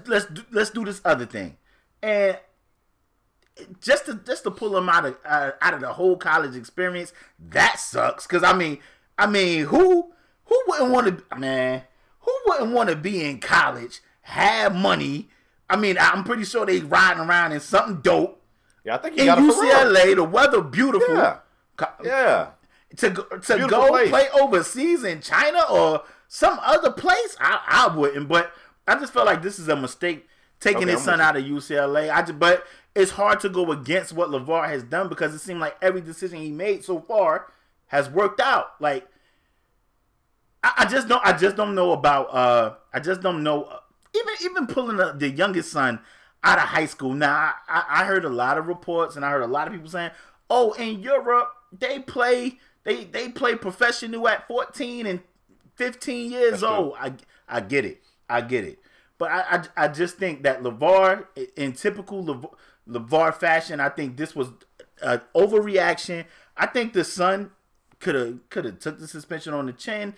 [SPEAKER 2] do this other thing. And just to pull him out of the whole college experience, that sucks. Because I mean, who wouldn't want to, man? Who wouldn't want to be in college, have money? I mean, I'm pretty sure they riding around in something dope.
[SPEAKER 1] Yeah, I think
[SPEAKER 2] in UCLA, the weather beautiful.
[SPEAKER 1] Yeah.
[SPEAKER 2] To go play overseas in China or some other place, I wouldn't. But I just felt like this is a mistake taking his son out of UCLA. But it's hard to go against what Lavar has done because it seemed like every decision he made so far has worked out. Like I just don't know about even pulling the youngest son out of high school. Now I heard a lot of reports and I heard a lot of people saying, oh, in Europe they play professional at 14 and 15 years old. I get it. I get it. But I just think that LaVar, in typical LaVar fashion, I think this was an overreaction. I think the son could have took the suspension on the chin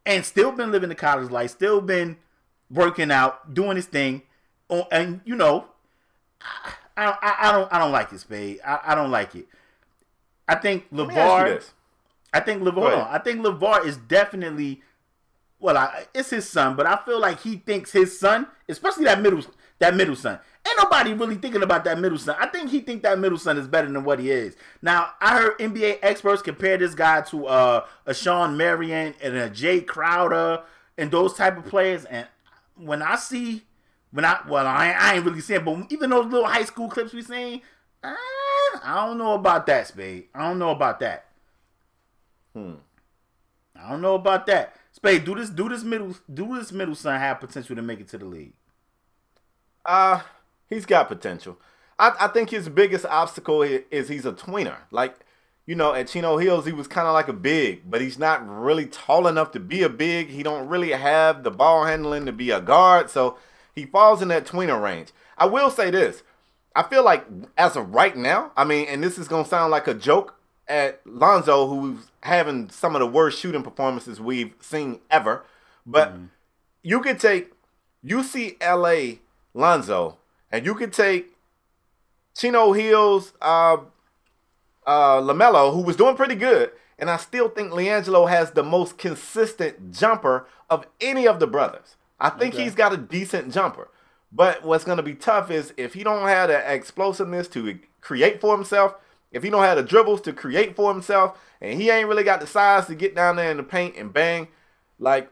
[SPEAKER 2] and still been living the college life, still been working out, doing his thing. And you know, I don't like it, Spade. I don't like it. I think LaVar. I think LaVar is definitely. Well, it's his son, but I feel like he thinks his son, especially that middle son. Ain't nobody really thinking about that middle son. I think he think that middle son is better than what he is. Now, I heard NBA experts compare this guy to a Sean Marion and a Jay Crowder and those type of players. And I ain't really seeing, but even those little high school clips we seen, I don't know about that, Spade. I don't know about that. I don't know about that. Spade, do this middle son have potential to make it to the league?
[SPEAKER 1] He's got potential. I think his biggest obstacle is he's a tweener. Like, you know, at Chino Hills, he was kind of like a big, but he's not really tall enough to be a big. He don't really have the ball handling to be a guard, so he falls in that tweener range. I will say this. I feel like as of right now, I mean, and this is going to sound like a joke at Lonzo, who's having some of the worst shooting performances we've seen ever. But you could take UCLA Lonzo, and you could take Chino Hills LaMelo, who was doing pretty good, and I still think Liangelo has the most consistent jumper of any of the brothers. I think he's got a decent jumper. But what's going to be tough is if he don't have the explosiveness to create for himself, if he don't have the dribbles to create for himself, and he ain't really got the size to get down there in the paint and bang, like,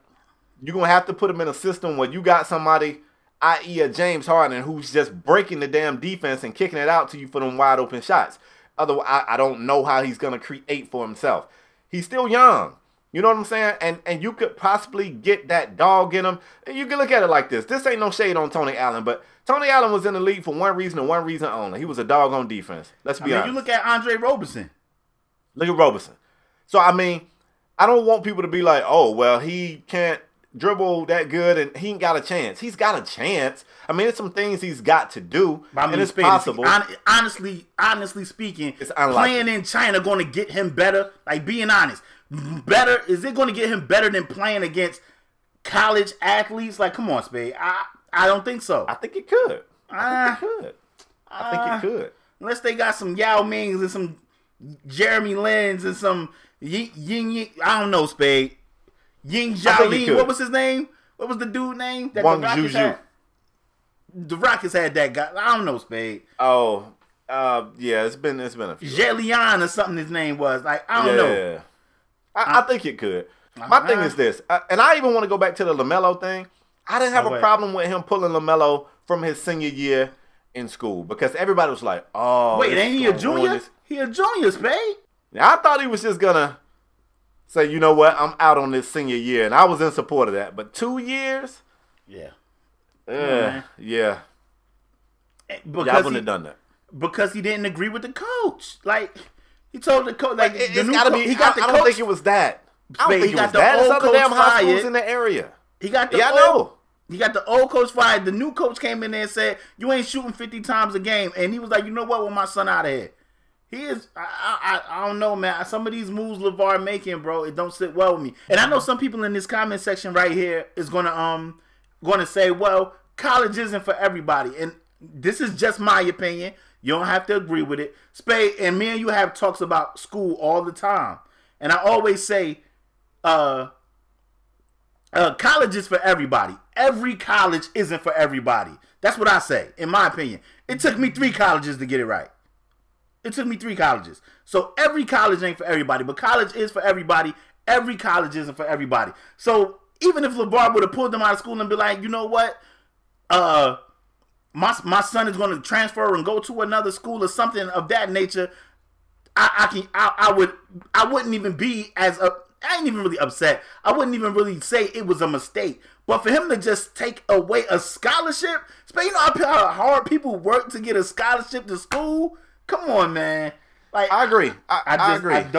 [SPEAKER 1] you're going to have to put him in a system where you got somebody, i.e. a James Harden, who's just breaking the damn defense and kicking it out to you for them wide open shots. Otherwise, I don't know how he's going to create for himself. He's still young. You know what I'm saying? And you could possibly get that dog in him. You can look at it like this. This ain't no shade on Tony Allen, but Tony Allen was in the league for one reason and one reason only. He was a dog on defense. Let's be honest.
[SPEAKER 2] You look at Andre Roberson.
[SPEAKER 1] Look at Roberson. So, I mean, I don't want people to be like, oh, well, he can't dribble that good and he ain't got a chance. He's got a chance. I mean, there's some things he's got to do, and it's possible.
[SPEAKER 2] Honestly speaking,
[SPEAKER 1] it's unlikely.
[SPEAKER 2] Playing in China going to get him better? Like, being honest. Better? Is it going to get him better than playing against college athletes? Like, come on, Spade. I don't think so.
[SPEAKER 1] I think it could. I think it could.
[SPEAKER 2] Unless they got some Yao Mings and some Jeremy Lins and some Ying. I don't know, Spade. Ying Jahlil. What was his name? What was the dude name? That
[SPEAKER 1] Wang
[SPEAKER 2] the Rockets
[SPEAKER 1] Juju.
[SPEAKER 2] had? The Rockets had that guy. I don't know, Spade.
[SPEAKER 1] Oh, yeah. It's been a few.
[SPEAKER 2] Jelian or something. His name was like I don't know.
[SPEAKER 1] I think it could. My thing is this, and I even want to go back to the LaMelo thing. I didn't have a problem with him pulling LaMelo from his senior year in school because everybody was like, "Oh,
[SPEAKER 2] wait, ain't he a junior? He a junior, Spade."
[SPEAKER 1] Now, I thought he was just gonna say, "You know what? I'm out on this senior year," and I was in support of that. But 2 years,
[SPEAKER 2] yeah.
[SPEAKER 1] Because I wouldn't have done that
[SPEAKER 2] because he didn't agree with the coach. Like he told the coach, like
[SPEAKER 1] it's gotta be. I don't think it was that. I don't think it was that. There's other damn high schools in the area.
[SPEAKER 2] He got the He got the old coach fired. The new coach came in there and said, "You ain't shooting 50 times a game." And he was like, "You know what? With my son out of here." He is. I don't know, man. Some of these moves LaVar making, bro, it don't sit well with me. And I know some people in this comment section right here is gonna say, "Well, college isn't for everybody." And this is just my opinion. You don't have to agree with it. Spade and me and you have talks about school all the time, and I always say, college is for everybody. Every college isn't for everybody. That's what I say, in my opinion. It took me 3 colleges to get it right. It took me 3 colleges. So every college ain't for everybody, but college is for everybody. Every college isn't for everybody. So even if LaVar would have pulled them out of school and be like, "You know what? My son is going to transfer and go to another school or something of that nature," I wouldn't even be I ain't even really upset. I wouldn't even really say it was a mistake. But for him to just take away a scholarship, you know how hard people work to get a scholarship to school? Come on, man. Like
[SPEAKER 1] I agree. I agree.
[SPEAKER 2] It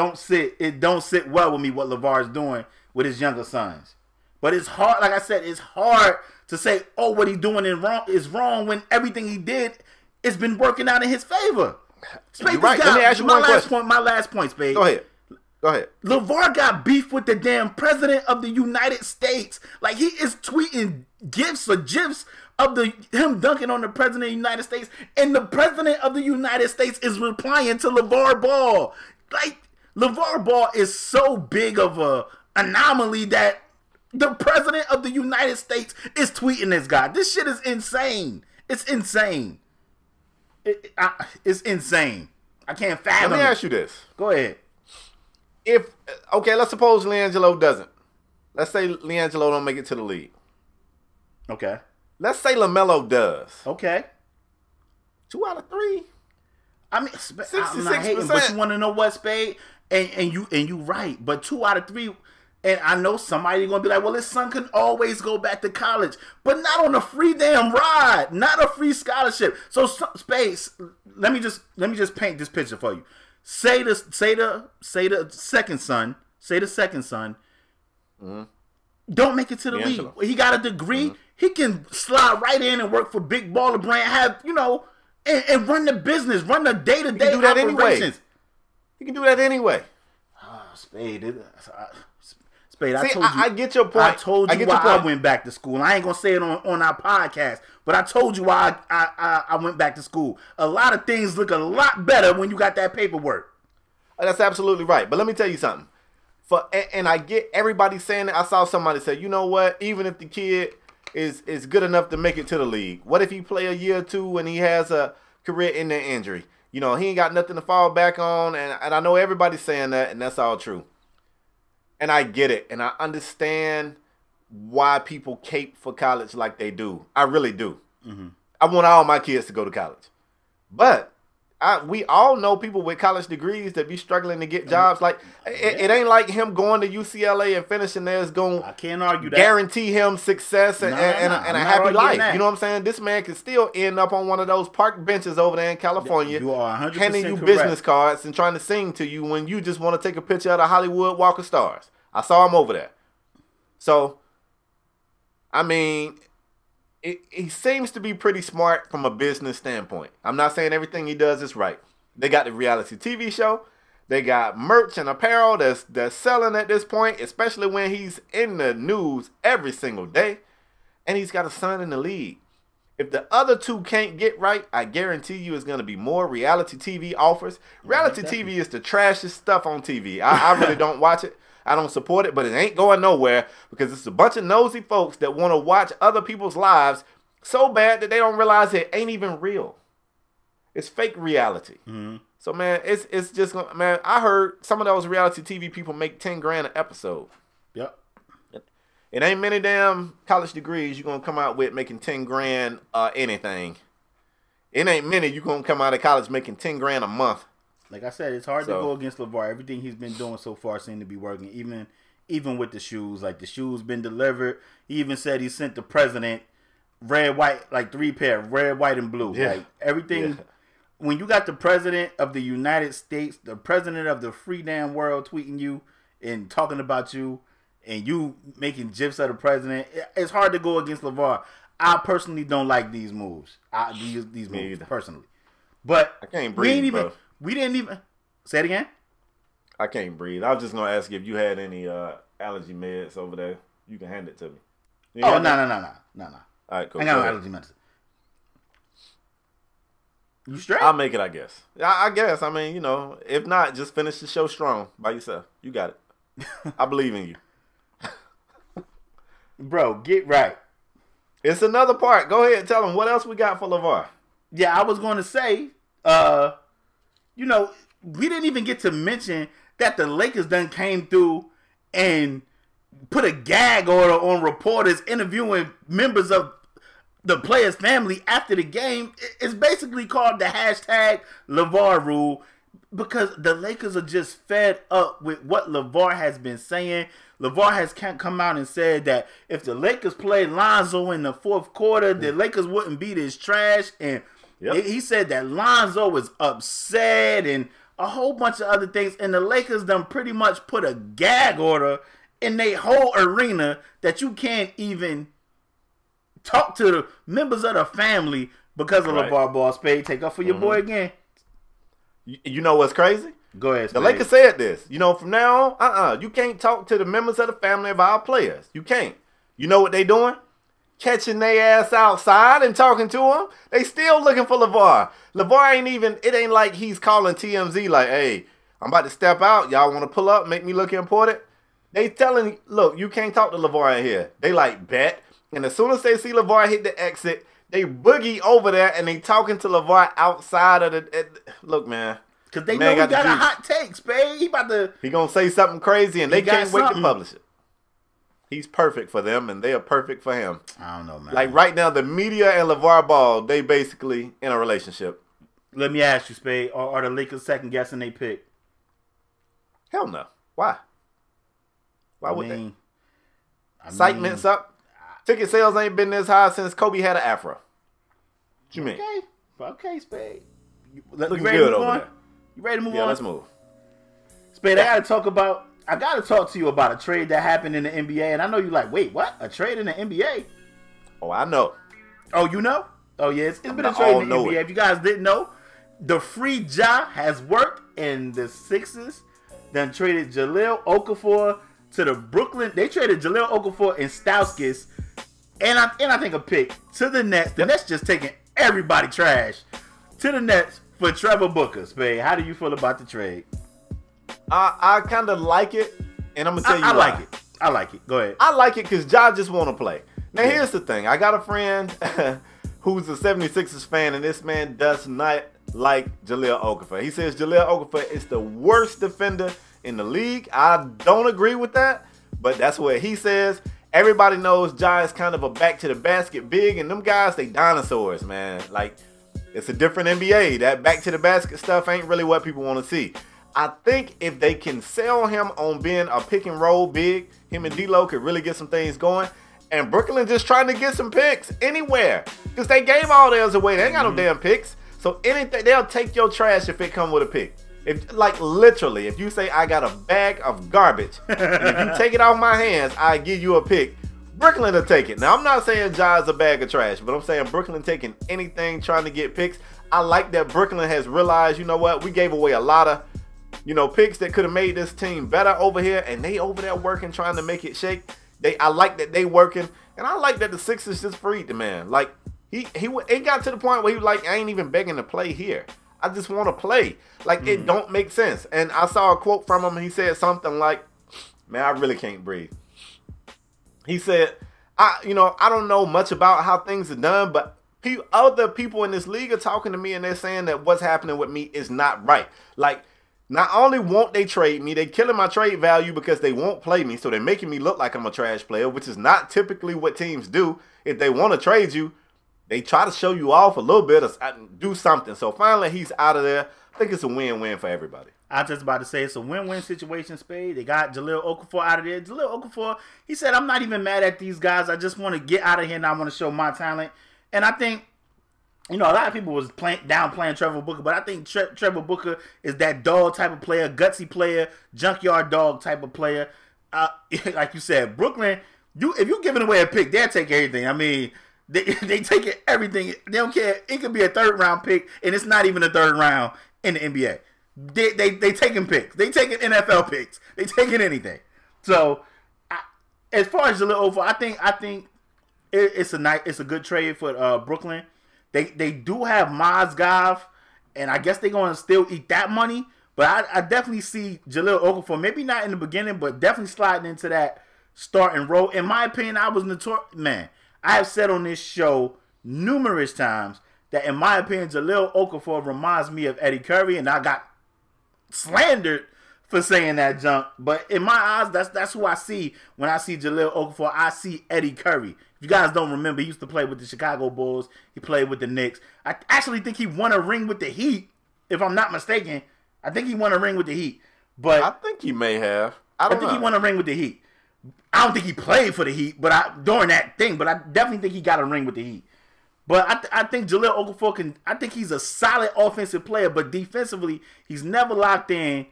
[SPEAKER 2] don't sit well with me what LaVar is doing with his younger sons. But it's hard, like I said, it's hard to say, oh, what he's doing is wrong when everything he did has been working out in his favor. Spade,
[SPEAKER 1] you're right. Let me ask you one question.
[SPEAKER 2] My last point, Spade.
[SPEAKER 1] Go ahead.
[SPEAKER 2] LaVar got beef with the damn president of the United States. Like, he is tweeting gifs of him dunking on the president of the United States, and the president of the United States is replying to LaVar Ball. Like, LaVar Ball is so big of a anomaly that the president of the United States is tweeting this guy. This shit is insane. It's insane. It's insane. I can't fathom.
[SPEAKER 1] Let me ask you this.
[SPEAKER 2] Go ahead.
[SPEAKER 1] Let's suppose Liangelo doesn't. Let's say Liangelo don't make it to the league.
[SPEAKER 2] Okay.
[SPEAKER 1] Let's say LaMelo does.
[SPEAKER 2] Okay.
[SPEAKER 1] 2 out of 3.
[SPEAKER 2] I mean, 66%. But you want to know what, Spade? And you right. But 2 out of 3. And I know somebody gonna be like, well, his son can always go back to college, but not on a free damn ride, not a free scholarship. So, Space, let me just paint this picture for you. Say the second son, don't make it to the league. He got a degree. He can slide right in and work for Big Baller Brand, and run the business, run the day-to-day operations.
[SPEAKER 1] He can do that anyway.
[SPEAKER 2] Spade,
[SPEAKER 1] I get your point.
[SPEAKER 2] I told you why I went back to school. I ain't gonna say it on our podcast, but I told you why I went back to school. A lot of things look a lot better when you got that paperwork.
[SPEAKER 1] That's absolutely right. But let me tell you something. And I get everybody saying it. I saw somebody say, you know what? Even if the kid is good enough to make it to the league, what if he play a year or two and he has a career-ending injury? He ain't got nothing to fall back on. And I know everybody's saying that, and that's all true. And I get it, and I understand why people cape for college like they do. I really do. Mm-hmm. I want all my kids to go to college. But we all know people with college degrees that be struggling to get jobs. Like, it ain't like him going to UCLA and finishing there is going to guarantee him success and a happy life. You know what I'm saying? This man can still end up on one of those park benches over there in California,
[SPEAKER 2] you are 100%
[SPEAKER 1] handing you
[SPEAKER 2] correct.
[SPEAKER 1] business cards and trying to sing to you when you just want to take a picture of the Hollywood Walk of Stars. I saw him over there. So, I mean, he seems to be pretty smart from a business standpoint. I'm not saying everything he does is right. They got the reality TV show. They got merch and apparel that's selling at this point, especially when he's in the news every single day. And he's got a son in the league. If the other two can't get right, I guarantee you it's going to be more reality TV offers. Reality TV is the trashiest stuff on TV. I really don't watch it. I don't support it, but it ain't going nowhere because it's a bunch of nosy folks that want to watch other people's lives so bad that they don't realize it ain't even real. It's fake reality. Mm-hmm. So, man, it's just, man, I heard some of those reality TV people make 10 grand an episode.
[SPEAKER 2] Yep.
[SPEAKER 1] It ain't many damn college degrees you're going to come out with making 10 grand anything. It ain't many you're going to come out of college making 10 grand a month.
[SPEAKER 2] Like I said, it's hard to go against LaVar. Everything he's been doing so far seemed to be working, even with the shoes. Like, the shoes been delivered. He even said he sent the president red, white, like 3 pair, red, white, and blue. Yeah. Like, everything. Yeah. When you got the president of the United States, the president of the free damn world tweeting you and talking about you, and you making gifs of the president, it's hard to go against LaVar. I personally don't like these moves. These moves, personally. But
[SPEAKER 1] I can't breathe, bro.
[SPEAKER 2] We didn't even say it again.
[SPEAKER 1] I can't breathe. I was just gonna ask you if you had any allergy meds over there. You can hand it to me.
[SPEAKER 2] No. All
[SPEAKER 1] right, cool.
[SPEAKER 2] I got no allergy medicine. You straight?
[SPEAKER 1] I'll make it, I guess. I guess. I mean, if not, just finish the show strong by yourself. You got it. I believe in you,
[SPEAKER 2] bro. Get right.
[SPEAKER 1] It's another part. Go ahead, tell them what else we got for LaVar.
[SPEAKER 2] Yeah, I was going to say. We didn't even get to mention that the Lakers done came through and put a gag order on reporters interviewing members of the players' family after the game. It's basically called the hashtag LaVar rule because the Lakers are just fed up with what LaVar has been saying. LaVar has come out and said that if the Lakers played Lonzo in the fourth quarter, the Lakers wouldn't beat his trash. And he said that Lonzo was upset and a whole bunch of other things. And the Lakers done pretty much put a gag order in their whole arena that you can't even talk to the members of the family because of Lavar Ball. Spade, take up for your boy again.
[SPEAKER 1] You know what's crazy?
[SPEAKER 2] Go ahead, Spade.
[SPEAKER 1] The Lakers said this. You know, from now on, you can't talk to the members of the family of our players. You can't. You know what they doing? Catching their ass outside and talking to them. They still looking for Lavar. Lavar ain't even, it ain't like he's calling TMZ like, hey, I'm about to step out. Y'all want to pull up, make me look important? They telling, look, you can't talk to Lavar in here. They like, bet. And as soon as they see Lavar hit the exit, they boogie over there and they talking to Lavar outside of the, look, man.
[SPEAKER 2] Because they know he got a hot take, Spade. He
[SPEAKER 1] gonna say something crazy and they can't wait to publish it. He's perfect for them and they are perfect for him.
[SPEAKER 2] I don't know, man.
[SPEAKER 1] Like right now, the media and Lavar Ball, they basically in a relationship.
[SPEAKER 2] Let me ask you, Spade, are the Lakers second guessing they pick?
[SPEAKER 1] Hell no. Why? Why would they? Excitement's up. Ticket sales ain't been this high since Kobe had an afro. What you mean?
[SPEAKER 2] Okay, Spade.
[SPEAKER 1] Looking good over there.
[SPEAKER 2] You ready to move on?
[SPEAKER 1] Yeah, let's move.
[SPEAKER 2] Spade, I gotta talk to you about a trade that happened in the NBA, and I know you're like, wait, what? A trade in the NBA?
[SPEAKER 1] Oh, I know.
[SPEAKER 2] Oh, you know? Oh, yeah, it's been a trade in the NBA. If you guys didn't know, the free Ja has worked, and the Sixers then traded Jahlil Okafor to the Brooklyn. They traded Jahlil Okafor and Stauskas, and I think a pick to the Nets. The Nets just taking everybody trash to the Nets for Trevor Booker. Spade, how do you feel about the trade?
[SPEAKER 1] I kind of like it, and I'm gonna tell you why.
[SPEAKER 2] I like it. Go ahead.
[SPEAKER 1] I like it because Ja just want to play. Now here's the thing. I got a friend who's a 76ers fan, and this man does not like Jahlil Okafor. He says Jahlil Okafor is the worst defender in the league. I don't agree with that, but that's what he says. Everybody knows Ja is kind of a back to the basket big, and them guys, they dinosaurs, man. Like, it's a different NBA. That back to the basket stuff ain't really what people want to see. I think if they can sell him on being a pick and roll big, him and D-Lo could really get some things going. And Brooklyn just trying to get some picks anywhere, because they gave all theirs away. They ain't got no damn picks. So anything, they'll take your trash if it come with a pick. If, like, literally, if you say I got a bag of garbage, and if you take it off my hands, I give you a pick, Brooklyn will take it. Now, I'm not saying Ja's a bag of trash, but I'm saying Brooklyn taking anything trying to get picks. I like that Brooklyn has realized, you know what, we gave away a lot of, picks that could have made this team better over here, and they over there working, trying to make it shake. I like that they working, and I like that the Sixers just freed the man. Like, he got to the point where he was like, I ain't even begging to play here. I just want to play. Like, it don't make sense. And I saw a quote from him, and he said something like, man, I really can't breathe. He said, I don't know much about how things are done, but other people in this league are talking to me, and they're saying that what's happening with me is not right. Like, not only won't they trade me, they killing my trade value because they won't play me, so they're making me look like I'm a trash player, which is not typically what teams do. If they want to trade you, they try to show you off a little bit or do something. So finally, he's out of there. I think it's a win-win for everybody.
[SPEAKER 2] I was just about to say it's a win-win situation, Spade. They got Jahlil Okafor out of there. Jahlil Okafor, he said, I'm not even mad at these guys. I just want to get out of here and I want to show my talent. And I think, a lot of people was downplaying Trevor Booker, but I think Trevor Booker is that dog type of player, gutsy player, junkyard dog type of player. Like you said, Brooklyn, if you're giving away a pick, they'll take everything. I mean, they take everything. They don't care. It could be a third-round pick, and it's not even a third round in the NBA. They taking picks. They taking NFL picks. They taking anything. So, as far as Jahlil Okafor, I think it's a good trade for Brooklyn. They do have Mozgov, and I guess they're going to still eat that money. But I definitely see Jahlil Okafor, maybe not in the beginning, but definitely sliding into that starting role. In my opinion, I have said on this show numerous times that, in my opinion, Jahlil Okafor reminds me of Eddie Curry, and I got slandered for saying that junk. But in my eyes, that's who I see when I see Jahlil Okafor. I see Eddie Curry. If you guys don't remember, he used to play with the Chicago Bulls. He played with the Knicks. I actually think he won a ring with the Heat, if I'm not mistaken. I think he won a ring with the Heat. But
[SPEAKER 1] I think he may have.
[SPEAKER 2] I think he won a ring with the Heat. I don't think he played for the Heat, but during that thing. But I definitely think he got a ring with the Heat. But I think Jahlil Okafor I think he's a solid offensive player, but defensively, he's never locked in.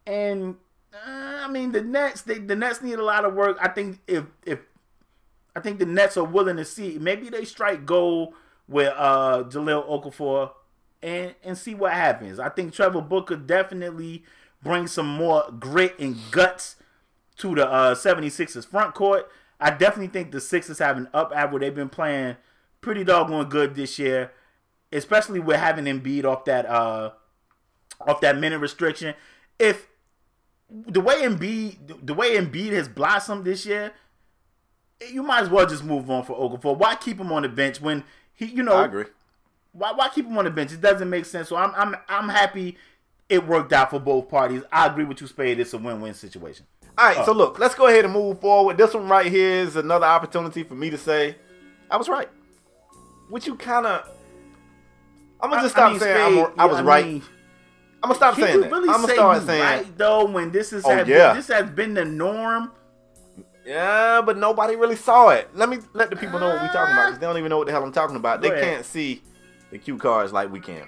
[SPEAKER 2] And I mean, the Nets need a lot of work. I think if I think the Nets are willing to see, maybe they strike gold with Jahlil Okafor and see what happens. I think Trevor Booker definitely brings some more grit and guts to the 76ers front court. I definitely think the Sixers have an up average. They've been playing pretty doggone good this year, especially with having Embiid off that minute restriction. If the way Embiid has blossomed this year, you might as well just move on for Okafor. Why keep him on the bench when he,
[SPEAKER 1] I agree.
[SPEAKER 2] Why keep him on the bench? It doesn't make sense. So I'm happy it worked out for both parties. I agree with you, Spade. It's a win-win situation.
[SPEAKER 1] All right, so look, let's go ahead and move forward. This one right here is another opportunity for me to say I was right. Which you kind of, I'm gonna just stop saying Spade, I was right. I'm gonna stop saying that.
[SPEAKER 2] Really
[SPEAKER 1] I'm gonna start saying
[SPEAKER 2] right though when this has been the norm.
[SPEAKER 1] Yeah, but nobody really saw it. Let the people know what we're talking about, because they don't even know what the hell I'm talking about. They can't see the cue cards like we can.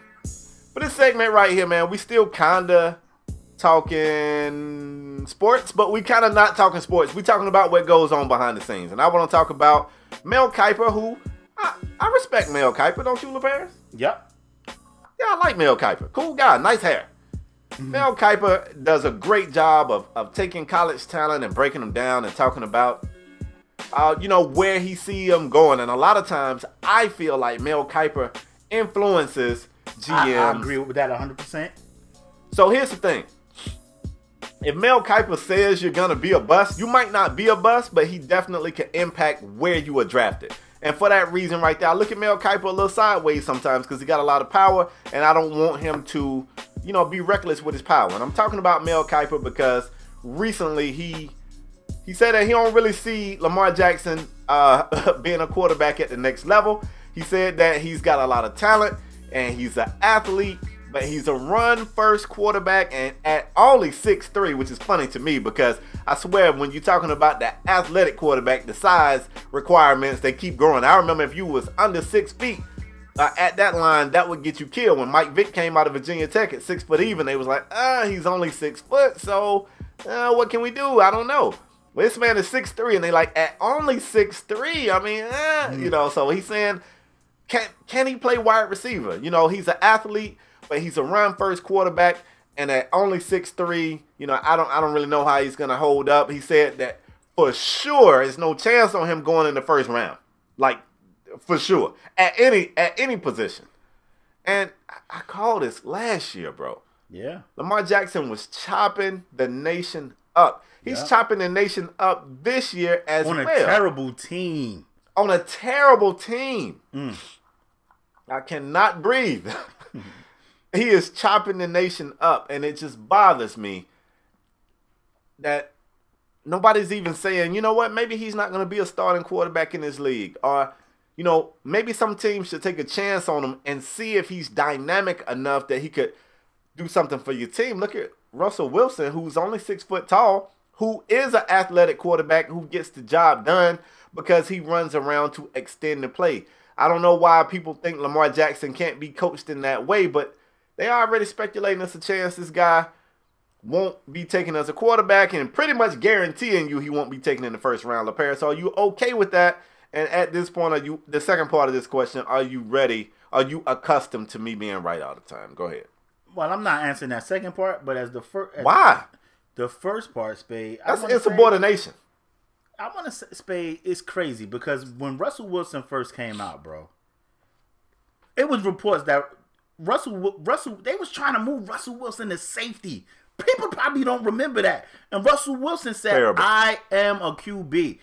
[SPEAKER 1] But this segment right here, man, we still kinda talking sports, but we kind of not talking sports. We talking about what goes on behind the scenes. And I want to talk about Mel Kiper, who I respect Mel Kiper, don't you, LaParis?
[SPEAKER 2] Yep.
[SPEAKER 1] Yeah, I like Mel Kiper. Cool guy, nice hair. Mel Kiper does a great job of taking college talent and breaking them down and talking about, where he see them going. And a lot of times, I feel like Mel Kiper influences GMs.
[SPEAKER 2] I agree with that 100%.
[SPEAKER 1] So here's the thing. If Mel Kiper says you're going to be a bust, you might not be a bust, but he definitely can impact where you were drafted. And for that reason right there, I look at Mel Kiper a little sideways sometimes because he got a lot of power, and I don't want him to, be reckless with his power. And I'm talking about Mel Kiper because recently he said that he don't really see Lamar Jackson being a quarterback at the next level. He said that he's got a lot of talent and he's an athlete, but he's a run-first quarterback, and at only 6'3", which is funny to me because I swear when you're talking about the athletic quarterback, the size requirements, they keep growing. I remember if you was under 6 feet at that line, that would get you killed. When Mike Vick came out of Virginia Tech at 6 foot even, they was like, he's only 6 foot, so what can we do? I don't know. Well, this man is 6'3", and they like, at only 6'3", I mean, so he's saying, can he play wide receiver? He's an athlete, but he's a run-first quarterback, and at only 6'3", I don't really know how he's gonna hold up. He said that for sure, there's no chance on him going in the first round, like for sure, at any position. And I called this last year, bro.
[SPEAKER 2] Yeah,
[SPEAKER 1] Lamar Jackson was chopping the nation up. He's chopping the nation up this year as well.
[SPEAKER 2] On a terrible team.
[SPEAKER 1] On a terrible team. I cannot breathe. He is chopping the nation up, and it just bothers me that nobody's even saying, you know what, maybe he's not going to be a starting quarterback in this league. Or, maybe some teams should take a chance on him and see if he's dynamic enough that he could do something for your team. Look at Russell Wilson, who's only 6 foot tall, who is an athletic quarterback who gets the job done because he runs around to extend the play. I don't know why people think Lamar Jackson can't be coached in that way, but they are already speculating there's a chance this guy won't be taken as a quarterback and pretty much guaranteeing you he won't be taken in the first round. LaParis, so are you okay with that? And at this point, the second part of this question, are you ready? Are you accustomed to me being right all the time? Go ahead.
[SPEAKER 2] Well, I'm not answering that second part, but as the first...
[SPEAKER 1] Why?
[SPEAKER 2] The first part, Spade...
[SPEAKER 1] That's insubordination.
[SPEAKER 2] I want to say, Spade, it's crazy because when Russell Wilson first came out, bro, it was reports that Russell, they was trying to move Russell Wilson to safety. People probably don't remember that. And Russell Wilson said, terrible. I am a QB.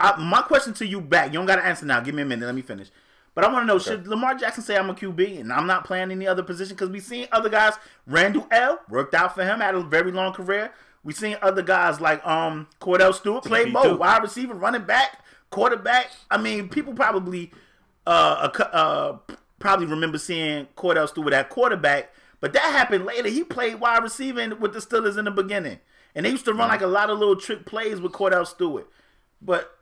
[SPEAKER 2] My question to you back, you don't got to answer now. Give me a minute. Let me finish. But I want to know, should Lamar Jackson say I'm a QB and I'm not playing any other position? Because we've seen other guys, Randall L. worked out for him, had a very long career. We've seen other guys like Cordell Stewart play both, wide receiver, running back, quarterback. I mean, people probably remember seeing Cordell Stewart at quarterback, but that happened later. He played wide receiver with the Steelers in the beginning, and they used to run like a lot of little trick plays with Cordell Stewart. But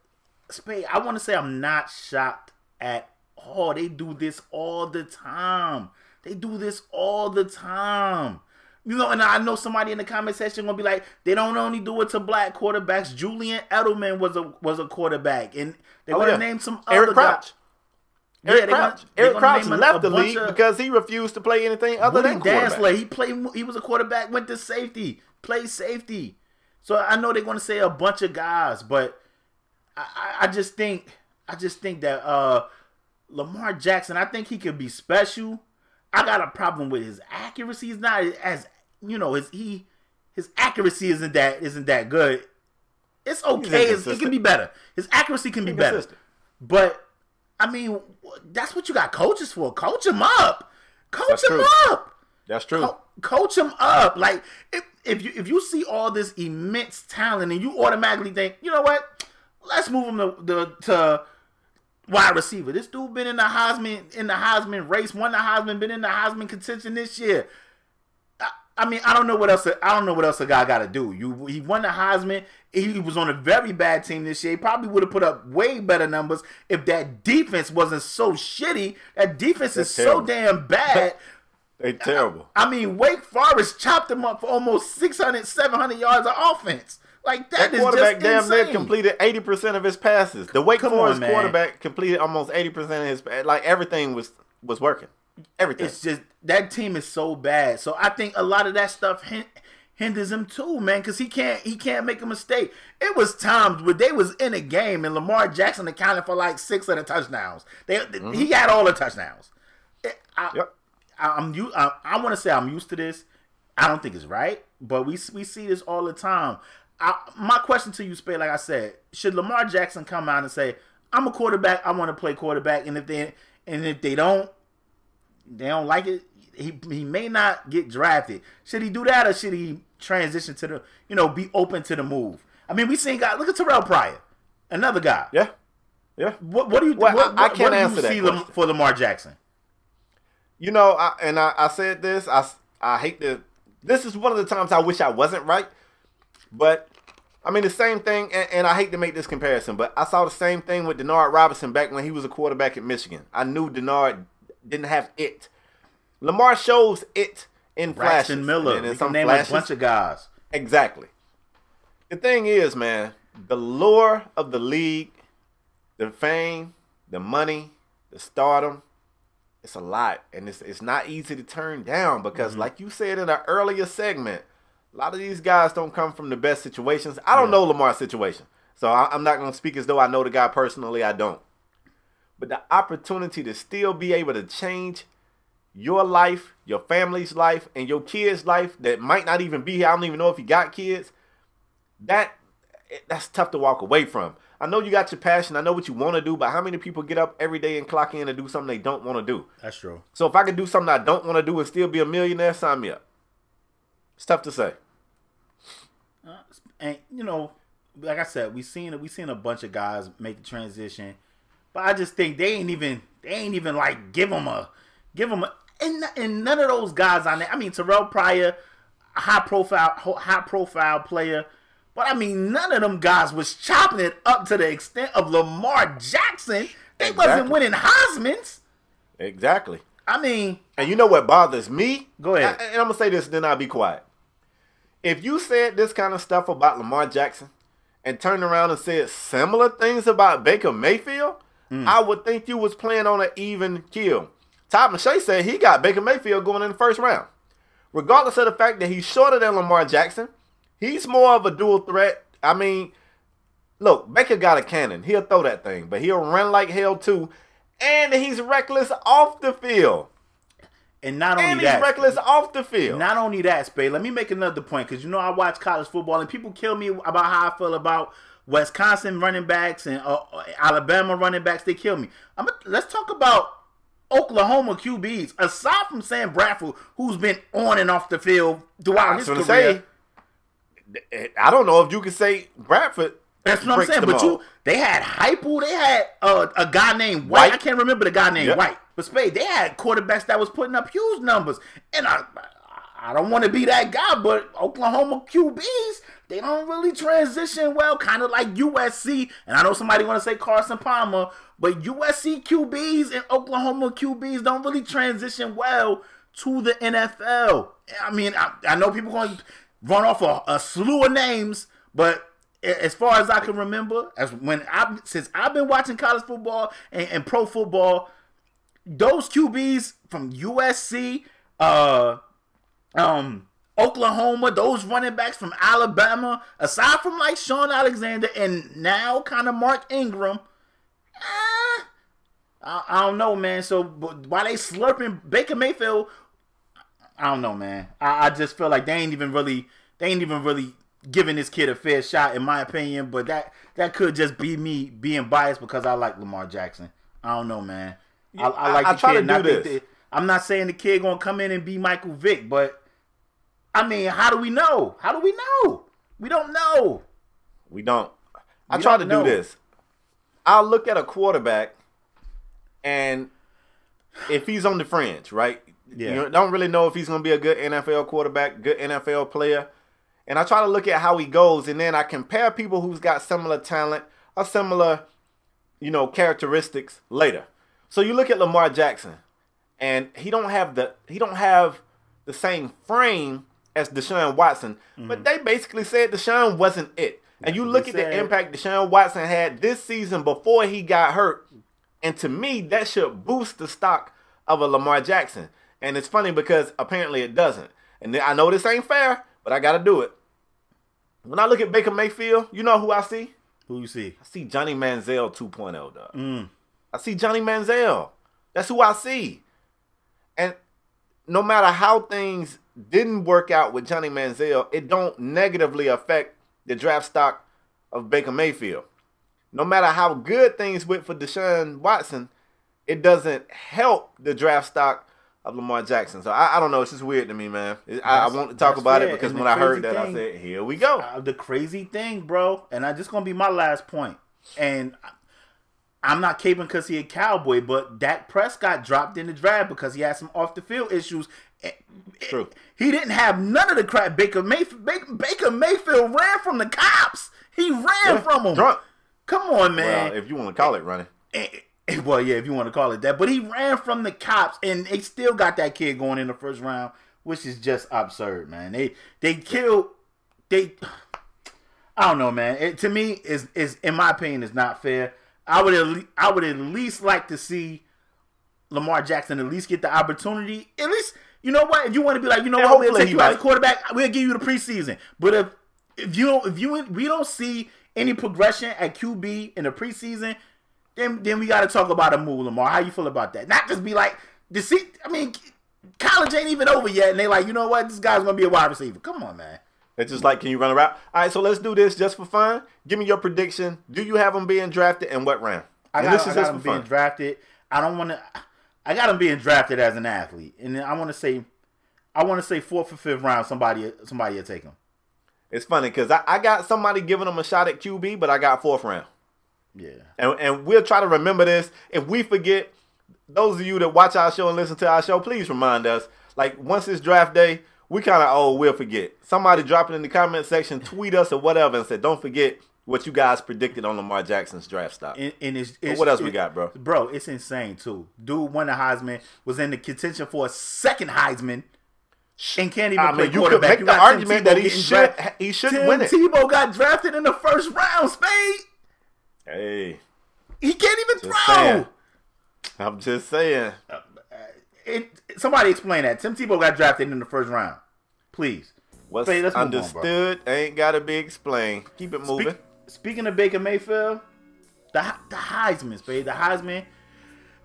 [SPEAKER 2] Spade, I want to say I'm not shocked at all. They do this all the time. You know, and I know somebody in the comment section gonna be like, they don't only do it to black quarterbacks. Julian Edelman was a quarterback, and they're gonna name some
[SPEAKER 1] Eric
[SPEAKER 2] other
[SPEAKER 1] Crouch.
[SPEAKER 2] guy.
[SPEAKER 1] Eric Crouch left the league because he refused to play anything other than quarterback.
[SPEAKER 2] He was a quarterback, went to safety, played safety. So I know they're gonna say a bunch of guys, but I just think that Lamar Jackson, I think he could be special. I got a problem with his accuracy. He's not as his accuracy isn't that good. It's okay. It can be better. His accuracy can be better. But I mean, that's what you got coaches for. Coach him up. Coach him up.
[SPEAKER 1] That's true.
[SPEAKER 2] Coach him up. Like if you see all this immense talent and you automatically think, you know what? Let's move him to wide receiver. This dude been in the Heisman race, won the Heisman, been in the Heisman contention this year. I mean, I don't know what else a guy got to do. He won the Heisman. He was on a very bad team this year. He probably would have put up way better numbers if that defense wasn't so shitty. That defense is so damn bad.
[SPEAKER 1] They're terrible.
[SPEAKER 2] I mean, Wake Forest chopped him up for almost 600, 700 yards of offense. Like that
[SPEAKER 1] quarterback
[SPEAKER 2] damn
[SPEAKER 1] near completed 80% of his passes. The Wake Forest quarterback completed almost 80% of his passes. Like everything was working. Everything.
[SPEAKER 2] It's just that team is so bad. So I think a lot of that stuff hinders him too, man, because he can't make a mistake. It was times where they was in a game and Lamar Jackson accounted for like 6 of the touchdowns. He got all the touchdowns. I want to say I'm used to this. I don't think it's right, but we see this all the time. My question to you, Spade, like I said, should Lamar Jackson come out and say, "I'm a quarterback. I want to play quarterback," and if they don't like it, he may not get drafted. Should he do that, or should he transition to be open to the move? I mean, we seen guys. Look at Terrell Pryor, another guy.
[SPEAKER 1] Yeah.
[SPEAKER 2] What do you?
[SPEAKER 1] Well, I can't answer that question
[SPEAKER 2] for Lamar Jackson.
[SPEAKER 1] I said this. I hate to. This is one of the times I wish I wasn't right. But, I mean, the same thing, and I hate to make this comparison, but I saw the same thing with Denard Robinson back when he was a quarterback at Michigan. I knew Denard didn't have it. Lamar shows it in flashes.
[SPEAKER 2] Braxton Miller. We can name a bunch of guys.
[SPEAKER 1] Exactly. The thing is, man, the lure of the league, the fame, the money, the stardom, it's a lot. And it's not easy to turn down because, like you said in an earlier segment, a lot of these guys don't come from the best situations. I don't know Lamar's situation, so I'm not going to speak as though I know the guy personally. I don't. But the opportunity to still be able to change your life, your family's life, and your kids' life that might not even be here. I don't even know if you got kids. That's tough to walk away from. I know you got your passion. I know what you want to do, but how many people get up every day and clock in and do something they don't want to do?
[SPEAKER 2] That's true.
[SPEAKER 1] So if I could do something I don't want to do and still be a millionaire, sign me up. It's tough to say.
[SPEAKER 2] And like I said, we seen a bunch of guys make the transition, but I just think they ain't even like give them a, and none of those guys on there. I mean, Terrell Pryor, high profile player, but I mean, none of them guys was chopping it up to the extent of Lamar Jackson. They wasn't winning Heismans.
[SPEAKER 1] Exactly.
[SPEAKER 2] I mean,
[SPEAKER 1] and you know what bothers me?
[SPEAKER 2] Go ahead.
[SPEAKER 1] And I'm gonna say this, then I'll be quiet. If you said this kind of stuff about Lamar Jackson and turned around and said similar things about Baker Mayfield, I would think you was playing on an even keel. Todd McShay said he got Baker Mayfield going in the first round. Regardless of the fact that he's shorter than Lamar Jackson, he's more of a dual threat. I mean, look, Baker got a cannon. He'll throw that thing, but he'll run like hell too. And he's reckless off the field.
[SPEAKER 2] And not only that,
[SPEAKER 1] he's reckless off the field.
[SPEAKER 2] Not only that, Spade, let me make another point, because I watch college football and people kill me about how I feel about Wisconsin running backs and Alabama running backs. They kill me. Let's talk about Oklahoma QBs. Aside from Sam Bradford, who's been on and off the field throughout his career.
[SPEAKER 1] I don't know if you can say Bradford.
[SPEAKER 2] That's what I'm saying. But they had Heupel. They had a guy named White. I can't remember the guy named White. But Spade, they had quarterbacks that was putting up huge numbers. And I don't want to be that guy, but Oklahoma QBs, they don't really transition well, kind of like USC. And I know somebody want to say Carson Palmer, but USC QBs and Oklahoma QBs don't really transition well to the NFL. I mean, I know people going to run off a slew of names, but as far as I can remember, since I've been watching college football and pro football, those QBs from USC, Oklahoma, those running backs from Alabama, aside from like Sean Alexander and now kind of Mark Ingram, I don't know, man. So while they slurping Baker Mayfield, I don't know, man. I just feel like they ain't even really giving this kid a fair shot, in my opinion. But that could just be me being biased because I like Lamar Jackson. I don't know, man. I like the kid.
[SPEAKER 1] Try to do this.
[SPEAKER 2] I'm not saying the kid gonna come in and be Michael Vick, but I mean, how do we know? How do we know? We don't know.
[SPEAKER 1] We don't. I try to do this. I'll look at a quarterback, and if he's on the fringe, right?
[SPEAKER 2] Yeah.
[SPEAKER 1] You don't really know if he's going to be a good NFL quarterback, good NFL player. And I try to look at how he goes, and then I compare people who's got similar talent or similar, characteristics later. So you look at Lamar Jackson, and he don't have the same frame as Deshaun Watson, but they basically said Deshaun wasn't it. And you look at the impact Deshaun Watson had this season before he got hurt, and to me, that should boost the stock of a Lamar Jackson. And it's funny because apparently it doesn't. And I know this ain't fair, but I got to do it. When I look at Baker Mayfield, you know who I see?
[SPEAKER 2] Who you see?
[SPEAKER 1] I see Johnny Manziel 2.0, dog. I see Johnny Manziel. That's who I see. And no matter how things didn't work out with Johnny Manziel, it don't negatively affect the draft stock of Baker Mayfield. No matter how good things went for Deshaun Watson, it doesn't help the draft stock of Lamar Jackson. So I don't know. It's just weird to me, man. I want to talk about it because when I heard that, I said, here we go.
[SPEAKER 2] The crazy thing, bro, and this is going to be my last point, and I'm not caping because he a Cowboy, but Dak Prescott dropped in the draft because he had some off-the-field issues.
[SPEAKER 1] True.
[SPEAKER 2] He didn't have none of the crap. Baker Mayfield ran from the cops. He ran from them.
[SPEAKER 1] Drunk.
[SPEAKER 2] Come on, man.
[SPEAKER 1] Well, if you want to call it running.
[SPEAKER 2] Well, yeah, if you want to call it that. But he ran from the cops, and they still got that kid going in the first round, which is just absurd, man. They killed. I don't know, man. It, to me, is in my opinion, is not fair. I would at least like to see Lamar Jackson at least get the opportunity. At least, you know what? If you want to be like, what, we'll take you as a quarterback. We'll give you the preseason. But if we don't see any progression at QB in the preseason, then we got to talk about a move, Lamar. How you feel about that? Not just be like, college ain't even over yet, and they like, you know what? This guy's gonna be a wide receiver. Come on, man.
[SPEAKER 1] It's just like, can you run a route? All right, so let's do this just for fun. Give me your prediction. Do you have him being drafted and what round?
[SPEAKER 2] I got him being drafted. I got him being drafted as an athlete, and I want to say 4th or 5th round. Somebody will take him.
[SPEAKER 1] It's funny because I got somebody giving him a shot at QB, but I got 4th round.
[SPEAKER 2] Yeah.
[SPEAKER 1] And we'll try to remember this. If we forget, those of you that watch our show and listen to our show, please remind us. Like, once it's draft day, we kind of, we'll forget. Somebody drop it in the comment section, tweet us or whatever, and say, don't forget what you guys predicted on Lamar Jackson's draft stock.
[SPEAKER 2] And
[SPEAKER 1] what else we got, bro?
[SPEAKER 2] Bro, it's insane, too. Dude won the Heisman, was in the contention for a second Heisman, and can't even play quarterback.
[SPEAKER 1] You could make the argument that he should win it.
[SPEAKER 2] Tim Tebow got drafted in the first round, Spade.
[SPEAKER 1] Hey.
[SPEAKER 2] He can't even throw.
[SPEAKER 1] I'm just saying.
[SPEAKER 2] Somebody explain that. Tim Tebow got drafted in the first round. Please.
[SPEAKER 1] What's understood ain't got to be explained. Keep it moving.
[SPEAKER 2] Speaking of Baker Mayfield, the Heisman, Spade. The Heisman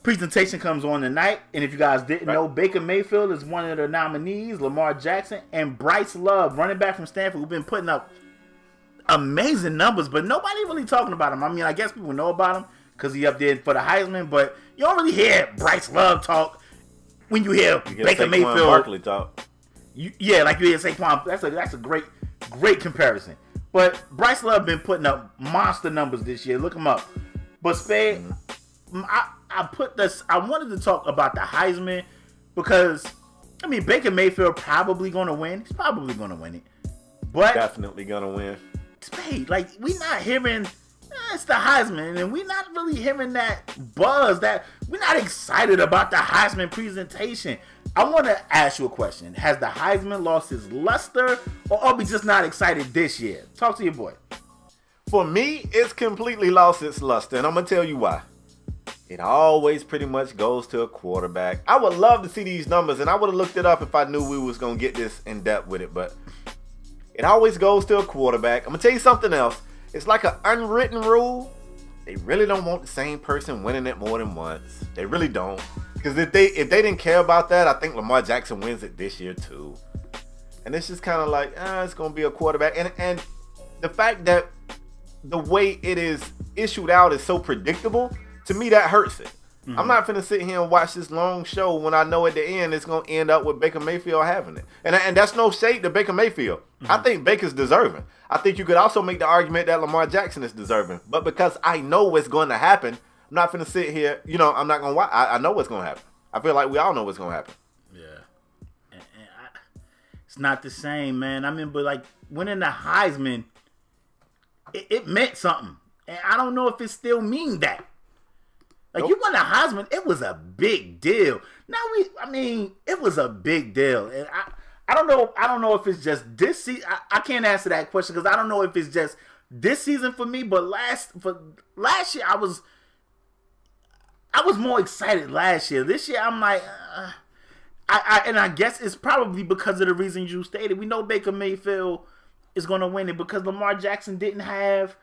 [SPEAKER 2] presentation comes on tonight. And if you guys didn't know, Baker Mayfield is one of the nominees. Lamar Jackson and Bryce Love, running back from Stanford, who've been putting up amazing numbers, but nobody really talking about him. I mean, I guess people know about him because he up there for the Heisman, but you don't really hear Bryce Love talk when you hear Baker Mayfield.
[SPEAKER 1] Barkley talk.
[SPEAKER 2] Like you hear Saquon. That's a great comparison. But Bryce Love been putting up monster numbers this year. Look him up. But Spade, I wanted to talk about the Heisman because Baker Mayfield probably going to win. He's probably going to win it. But
[SPEAKER 1] definitely going to win.
[SPEAKER 2] Spade, like, we not hearing It's the Heisman, and we're not really hearing that buzz. That we're not excited about the Heisman presentation. I want to ask you a question. Has the Heisman lost his luster, or are we just not excited this year? Talk to your boy.
[SPEAKER 1] For me, it's completely lost its luster, and I'm going to tell you why. It always pretty much goes to a quarterback. I would love to see these numbers, and I would have looked it up if I knew we was going to get this in depth with it, but it always goes to a quarterback. I'm going to tell you something else. It's like an unwritten rule. They really don't want the same person winning it more than once. They really don't. Because if they didn't care about that, I think Lamar Jackson wins it this year too. And it's just kind of like, it's going to be a quarterback. And the fact that the way it is issued out is so predictable, to me that hurts it. Mm-hmm. I'm not finna sit here and watch this long show when I know at the end it's going to end up with Baker Mayfield having it. And that's no shade to Baker Mayfield. Mm-hmm. I think Baker's deserving. I think you could also make the argument that Lamar Jackson is deserving. But because I know what's going to happen, I'm not finna sit here, I'm not going to watch. I know what's going to happen. I feel like we all know what's going to happen.
[SPEAKER 2] Yeah. It's not the same, man. I mean, but like winning the Heisman, it meant something. And I don't know if it still means that. Like, You won the Heisman, it was a big deal. It was a big deal. And I don't know if it's just this season. I can't answer that question because I don't know if it's just this season for me, but last year I was more excited last year. This year I'm like I guess it's probably because of the reasons you stated. We know Baker Mayfield is going to win it because Lamar Jackson didn't have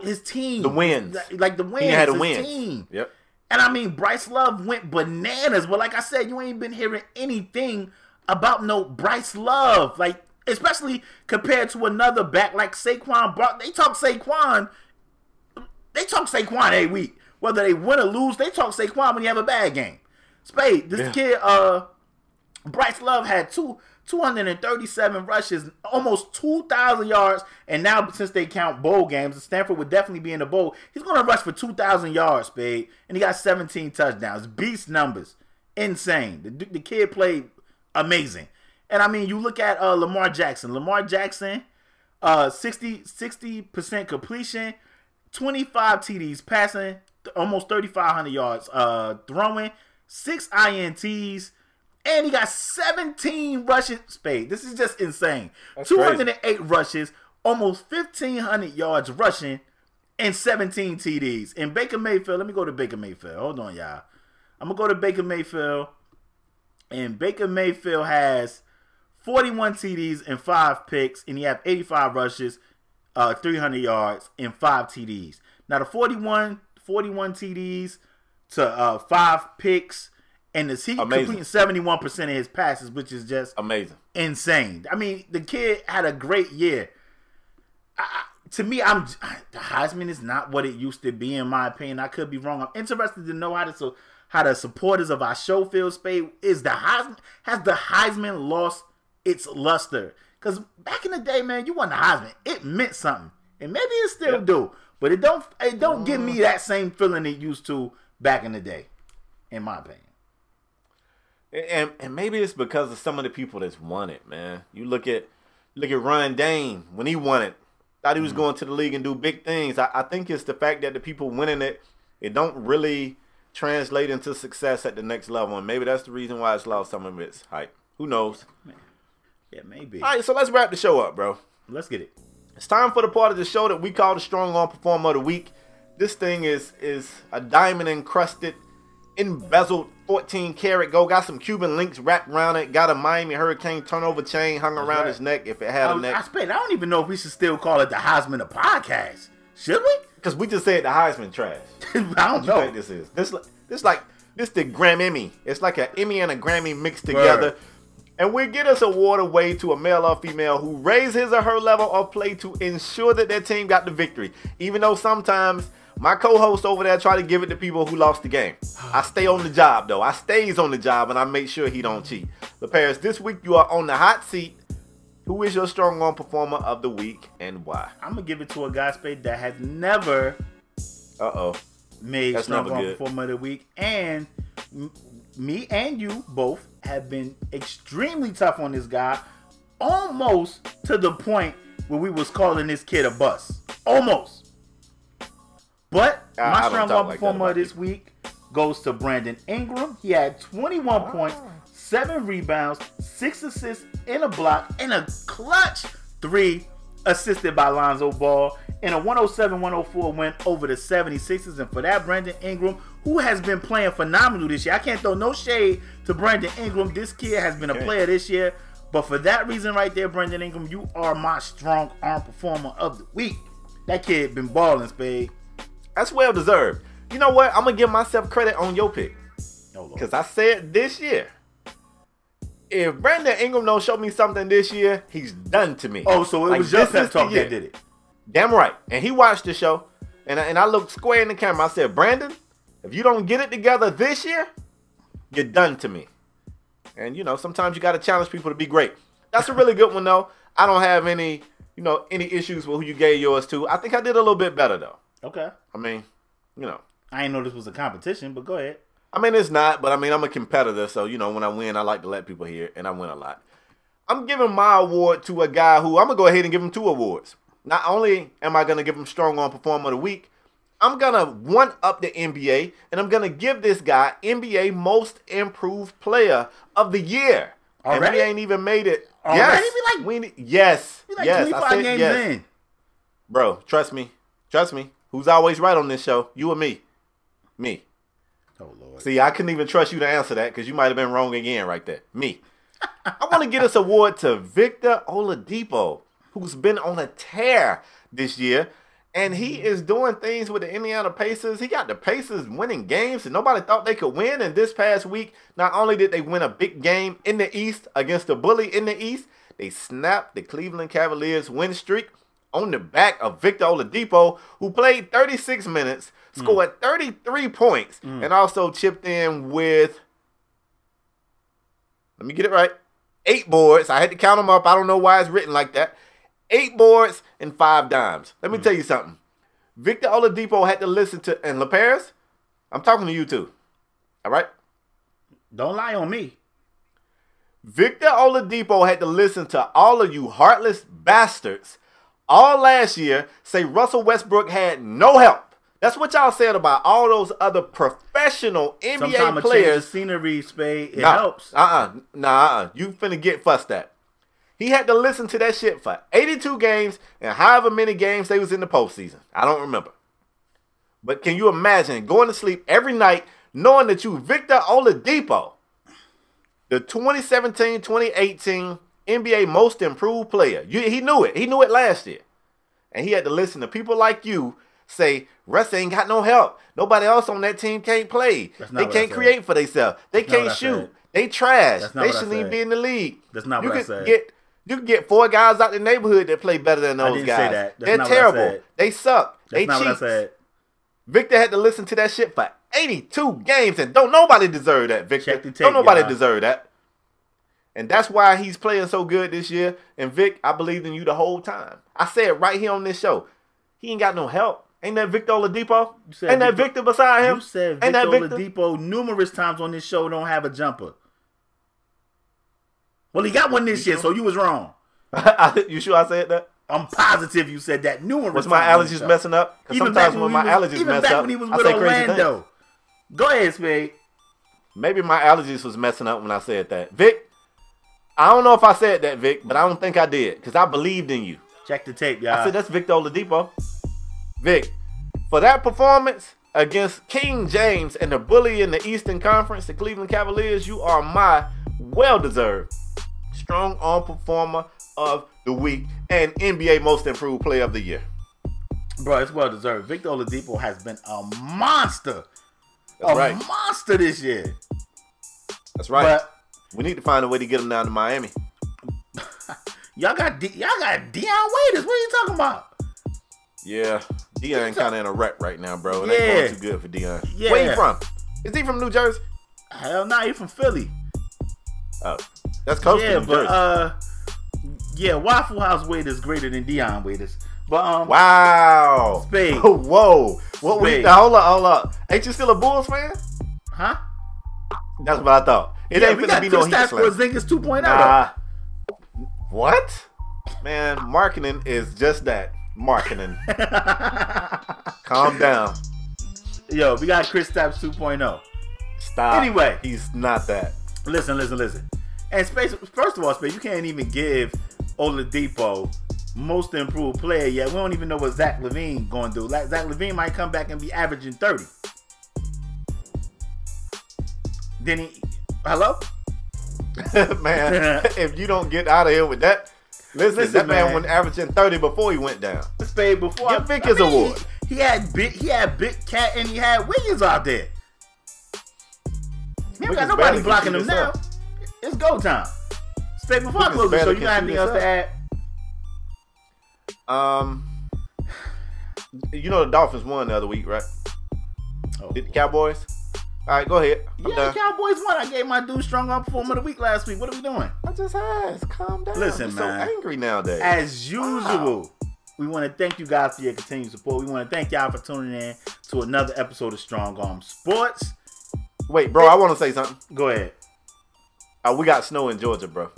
[SPEAKER 2] his team.
[SPEAKER 1] The wins.
[SPEAKER 2] Like the wins.
[SPEAKER 1] He had a
[SPEAKER 2] win.
[SPEAKER 1] win.
[SPEAKER 2] Team.
[SPEAKER 1] Yep.
[SPEAKER 2] And Bryce Love went bananas. But like I said, you ain't been hearing anything about no Bryce Love. Like, especially compared to another back like Saquon. They talk Saquon every week. Whether they win or lose, they talk Saquon when you have a bad game. Spade, this kid, Bryce Love had 237 rushes, almost 2,000 yards, and now since they count bowl games, Stanford would definitely be in the bowl. He's going to rush for 2,000 yards, Spade, and he got 17 touchdowns. Beast numbers. Insane. The kid played amazing. And, you look at Lamar Jackson. 60% completion, 25 TDs passing, almost 3,500 yards throwing, 6 INTs, and he got 17 rushes. Spade. This is just insane. That's 208 crazy. Rushes, almost 1,500 yards rushing, and 17 TDs. And Baker Mayfield, let me go to Baker Mayfield. Hold on, y'all. I'm going to go to Baker Mayfield. And Baker Mayfield has 41 TDs and 5 picks. And he has 85 rushes, 300 yards, and 5 TDs. Now, the 41 TDs to 5 picks. And he completing 71% of his passes, which is just
[SPEAKER 1] amazing,
[SPEAKER 2] insane. The kid had a great year. To me, the Heisman is not what it used to be, in my opinion. I could be wrong. I'm interested to know how the supporters of our show feel. Spade, has the Heisman lost its luster? Because back in the day, man, you won the Heisman. It meant something, and maybe it still do, but it don't give me that same feeling it used to back in the day, in my opinion.
[SPEAKER 1] And maybe it's because of some of the people that's won it, man. You look at Ryan Dane when he won it. Thought he was going to the league and do big things. I think it's the fact that the people winning it don't really translate into success at the next level. And maybe that's the reason why it's lost some of its hype. Who knows?
[SPEAKER 2] Yeah, maybe.
[SPEAKER 1] All right, so let's wrap the show up, bro.
[SPEAKER 2] Let's get it.
[SPEAKER 1] It's time for the part of the show that we call the Strong Arm Performer of the Week. This thing is a diamond-encrusted, embezzled 14-karat gold. Got some Cuban links wrapped around it. Got a Miami Hurricane turnover chain hung around his neck if it had a neck.
[SPEAKER 2] I don't even know if we should still call it the Heisman of podcast. Should we?
[SPEAKER 1] Because we just said the Heisman trash.
[SPEAKER 2] I don't
[SPEAKER 1] know. What you think this is? This the Grammy. It's like an Emmy and a Grammy mixed together. And we get us award away to a male or female who raised his or her level of play to ensure that their team got the victory. Even though sometimes my co-host over there try to give it to people who lost the game. I stay on the job, though. I stays on the job, and I make sure he don't cheat. The Paris, this week you are on the hot seat. Who is your Strong Arm Performer of the Week, and why?
[SPEAKER 2] I'm going to give it to a guy, Spade, that has never made Strong Arm Performer of the Week. And me and you both have been extremely tough on this guy, almost to the point where we was calling this kid a bust. Almost. But my
[SPEAKER 1] I
[SPEAKER 2] strong
[SPEAKER 1] don't talk
[SPEAKER 2] arm
[SPEAKER 1] like that
[SPEAKER 2] performer
[SPEAKER 1] about
[SPEAKER 2] this week goes to Brandon Ingram. He had 21 points, 7 rebounds, 6 assists in a block, and a clutch 3 assisted by Lonzo Ball in a 107-104 win over the 76ers. And for that, Brandon Ingram, who has been playing phenomenal this year. I can't throw no shade to Brandon Ingram. This kid has been a player this year. But for that reason right there, Brandon Ingram, you are my strong arm performer of the week. That kid been balling, Spade.
[SPEAKER 1] That's well deserved. You know what? I'm going to give myself credit on your pick. Because I said this year, if Brandon Ingram don't show me something this year, he's done to me.
[SPEAKER 2] Oh, so it was your pep talk that did it.
[SPEAKER 1] Damn right. And he watched the show. And I looked square in the camera. I said, Brandon, if you don't get it together this year, you're done to me. And, you know, sometimes you got to challenge people to be great. That's a really good one, though. I don't have any issues with who you gave yours to. I think I did a little bit better, though.
[SPEAKER 2] Okay.
[SPEAKER 1] I mean, you know.
[SPEAKER 2] I didn't know this was a competition, but go ahead.
[SPEAKER 1] I mean, it's not, but I mean, I'm a competitor, so, you know, when I win, I like to let people hear it, and I win a lot. I'm giving my award to a guy who, I'm going to go ahead and give him 2 awards. Not only am I going to give him Strong Arm Performer of the Week, I'm going to one-up the NBA, and I'm going to give this guy NBA Most Improved Player of the Year. Already? And we ain't even made it.
[SPEAKER 2] Already?
[SPEAKER 1] Yes.
[SPEAKER 2] We like 25 games in.
[SPEAKER 1] Bro, trust me. Trust me. Who's always right on this show? You or me? Me.
[SPEAKER 2] Oh, Lord.
[SPEAKER 1] See, I couldn't even trust you to answer that because you might have been wrong again right there. Me. I want to give this award to Victor Oladipo, who's been on a tear this year. And he is doing things with the Indiana Pacers. He got the Pacers winning games and nobody thought they could win. And this past week, not only did they win a big game in the East against the bully in the East, they snapped the Cleveland Cavaliers win streak on the back of Victor Oladipo, who played 36 minutes, scored 33 points, and also chipped in with, let me get it right, 8 boards. I had to count them up. I don't know why it's written like that. 8 boards and 5 dimes. Let me tell you something. Victor Oladipo had to listen to, and LaParis, I'm talking to you too. All right?
[SPEAKER 2] Don't lie on me.
[SPEAKER 1] Victor Oladipo had to listen to all of you heartless bastards all last year say Russell Westbrook had no help. That's what y'all said about all those other professional NBA players.
[SPEAKER 2] The scenery, Spade, it helps.
[SPEAKER 1] You finna get fussed at. He had to listen to that shit for 82 games and however many games they was in the postseason. I don't remember. But can you imagine going to sleep every night knowing that you Victor Oladipo, the 2017-2018 NBA Most Improved Player. He knew it. He knew it last year. And he had to listen to people like you say, Russ ain't got no help. Nobody else on that team can't play. They can't create for themselves. They can't shoot. They trash. They shouldn't even be in the league.
[SPEAKER 2] That's not what I said.
[SPEAKER 1] You can get 4 guys out the neighborhood that play better than those guys.
[SPEAKER 2] Say that.
[SPEAKER 1] They're terrible. They suck. They cheat.
[SPEAKER 2] That's not what I said.
[SPEAKER 1] Victor had to listen to that shit for 82 games, and don't nobody deserve that, Victor.
[SPEAKER 2] Check the tape,
[SPEAKER 1] don't nobody deserve that. And that's why he's playing so good this year. And Vic, I believed in you the whole time. I said right here on this show, he ain't got no help. Ain't that Victor Oladipo? Ain't that Victor beside him?
[SPEAKER 2] You said Victor Oladipo numerous times on this show don't have a jumper. Well, he got one this year, so you was wrong.
[SPEAKER 1] You sure I said that?
[SPEAKER 2] I'm positive you said that numerous times.
[SPEAKER 1] Was my allergies messing up? Because sometimes when my allergies mess up,
[SPEAKER 2] when he was with Orlando. Go ahead, Spade.
[SPEAKER 1] Maybe my allergies was messing up when I said that. Vic, I don't know if I said that, Vic, but I don't think I did because I believed in you.
[SPEAKER 2] Check the tape, y'all.
[SPEAKER 1] I said that's Victor Oladipo. Vic, for that performance against King James and the bully in the Eastern Conference, the Cleveland Cavaliers, you are my well-deserved Strong Arm Performer of the Week and NBA Most Improved Player of the Year.
[SPEAKER 2] Bro, it's well-deserved. Victor Oladipo has been a monster.
[SPEAKER 1] That's right.
[SPEAKER 2] Monster this year.
[SPEAKER 1] That's right. But we need to find a way to get him down to Miami.
[SPEAKER 2] Y'all got Dion Waiters. What are you talking about?
[SPEAKER 1] Yeah, Dion kind of in a rut right now, bro. It ain't going too good for Dion.
[SPEAKER 2] Yeah.
[SPEAKER 1] Where he from? Is he from New Jersey?
[SPEAKER 2] Hell no, he from Philly.
[SPEAKER 1] Oh, that's close to New Jersey.
[SPEAKER 2] Yeah, Waffle House Waiters greater than Dion Waiters. But
[SPEAKER 1] wow.
[SPEAKER 2] Spade.
[SPEAKER 1] Whoa. What we? Hold up. Ain't you still a Bulls fan?
[SPEAKER 2] Huh?
[SPEAKER 1] That's what I thought. It ain't finna be no Heat
[SPEAKER 2] stats for Porzingis 2.0.
[SPEAKER 1] Nah. What? Man, marketing is just that. Marketing. Calm down.
[SPEAKER 2] Yo, we got Kristaps 2.0.
[SPEAKER 1] Stop.
[SPEAKER 2] Anyway.
[SPEAKER 1] He's not that.
[SPEAKER 2] Listen. And Space, first of all, Space, you can't even give Oladipo most improved player yet. We don't even know what Zach LaVine going to do. Zach LaVine might come back and be averaging 30. Then he... Hello?
[SPEAKER 1] Man, if you don't get out of here with that... Listen, that man went averaging 30 before he went down.
[SPEAKER 2] Spade before.
[SPEAKER 1] Get Vick his award.
[SPEAKER 2] He had Big Cat and he had Wiggins out there. He ain't got nobody blocking him now. It's go time. Spade, before I close the show, you got anything else to add?
[SPEAKER 1] You know the Dolphins won the other week, right?
[SPEAKER 2] Oh.
[SPEAKER 1] Did the Cowboys? All right, go ahead. I'm done.
[SPEAKER 2] The Cowboys won. I gave my dude strong arm performer of the week last week. What are we doing?
[SPEAKER 1] I just asked. Calm down.
[SPEAKER 2] Listen,
[SPEAKER 1] I'm
[SPEAKER 2] man.
[SPEAKER 1] so angry nowadays.
[SPEAKER 2] As usual, we want to thank you guys for your continued support. We want to thank y'all for tuning in to another episode of Strong Arm Sports.
[SPEAKER 1] Wait, bro, I want to say something.
[SPEAKER 2] Go ahead.
[SPEAKER 1] We got snow in Georgia, bro.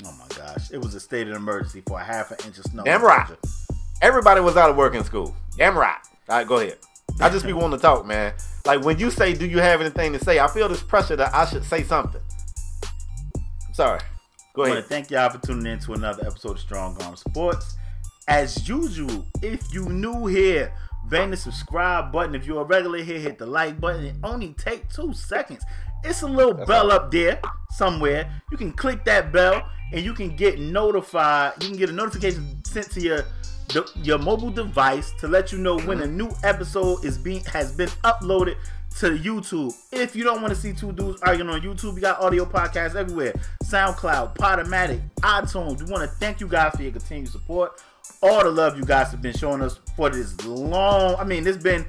[SPEAKER 2] Oh my gosh. It was a state of emergency for a half an inch of snow.
[SPEAKER 1] Damn right. Everybody was out of work in school. Damn right. All right, go ahead. I just be wanting to talk, man. Like when you say, do you have anything to say? I feel this pressure that I should say something. I'm sorry. Go ahead.
[SPEAKER 2] I want to thank y'all for tuning in to another episode of Strong Arm Sports. As usual, if you new here, bang the subscribe button. If you're a regular here, hit the like button. It only take 2 seconds. It's a little bell up there somewhere. You can click that bell and you can get notified. You can get a notification sent to your mobile device to let you know when a new episode has been uploaded to YouTube. If you don't want to see two dudes arguing on YouTube, we got audio podcasts everywhere. SoundCloud, {POTOmatic, iTunes. We want to thank you guys for your continued support. All the love you guys have been showing us for this long. I mean, there's been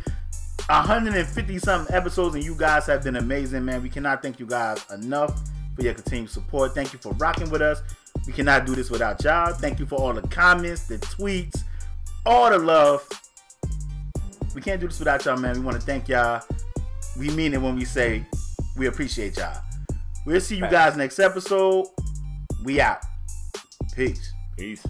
[SPEAKER 2] 150 something episodes and you guys have been amazing, man. We cannot thank you guys enough for your continued support. Thank you for rocking with us. We cannot do this without y'all. Thank you for all the comments, the tweets, all the love. We can't do this without y'all, man. We want to thank y'all. We mean it when we say we appreciate y'all. We'll see you guys next episode. We out. Peace.
[SPEAKER 1] Peace.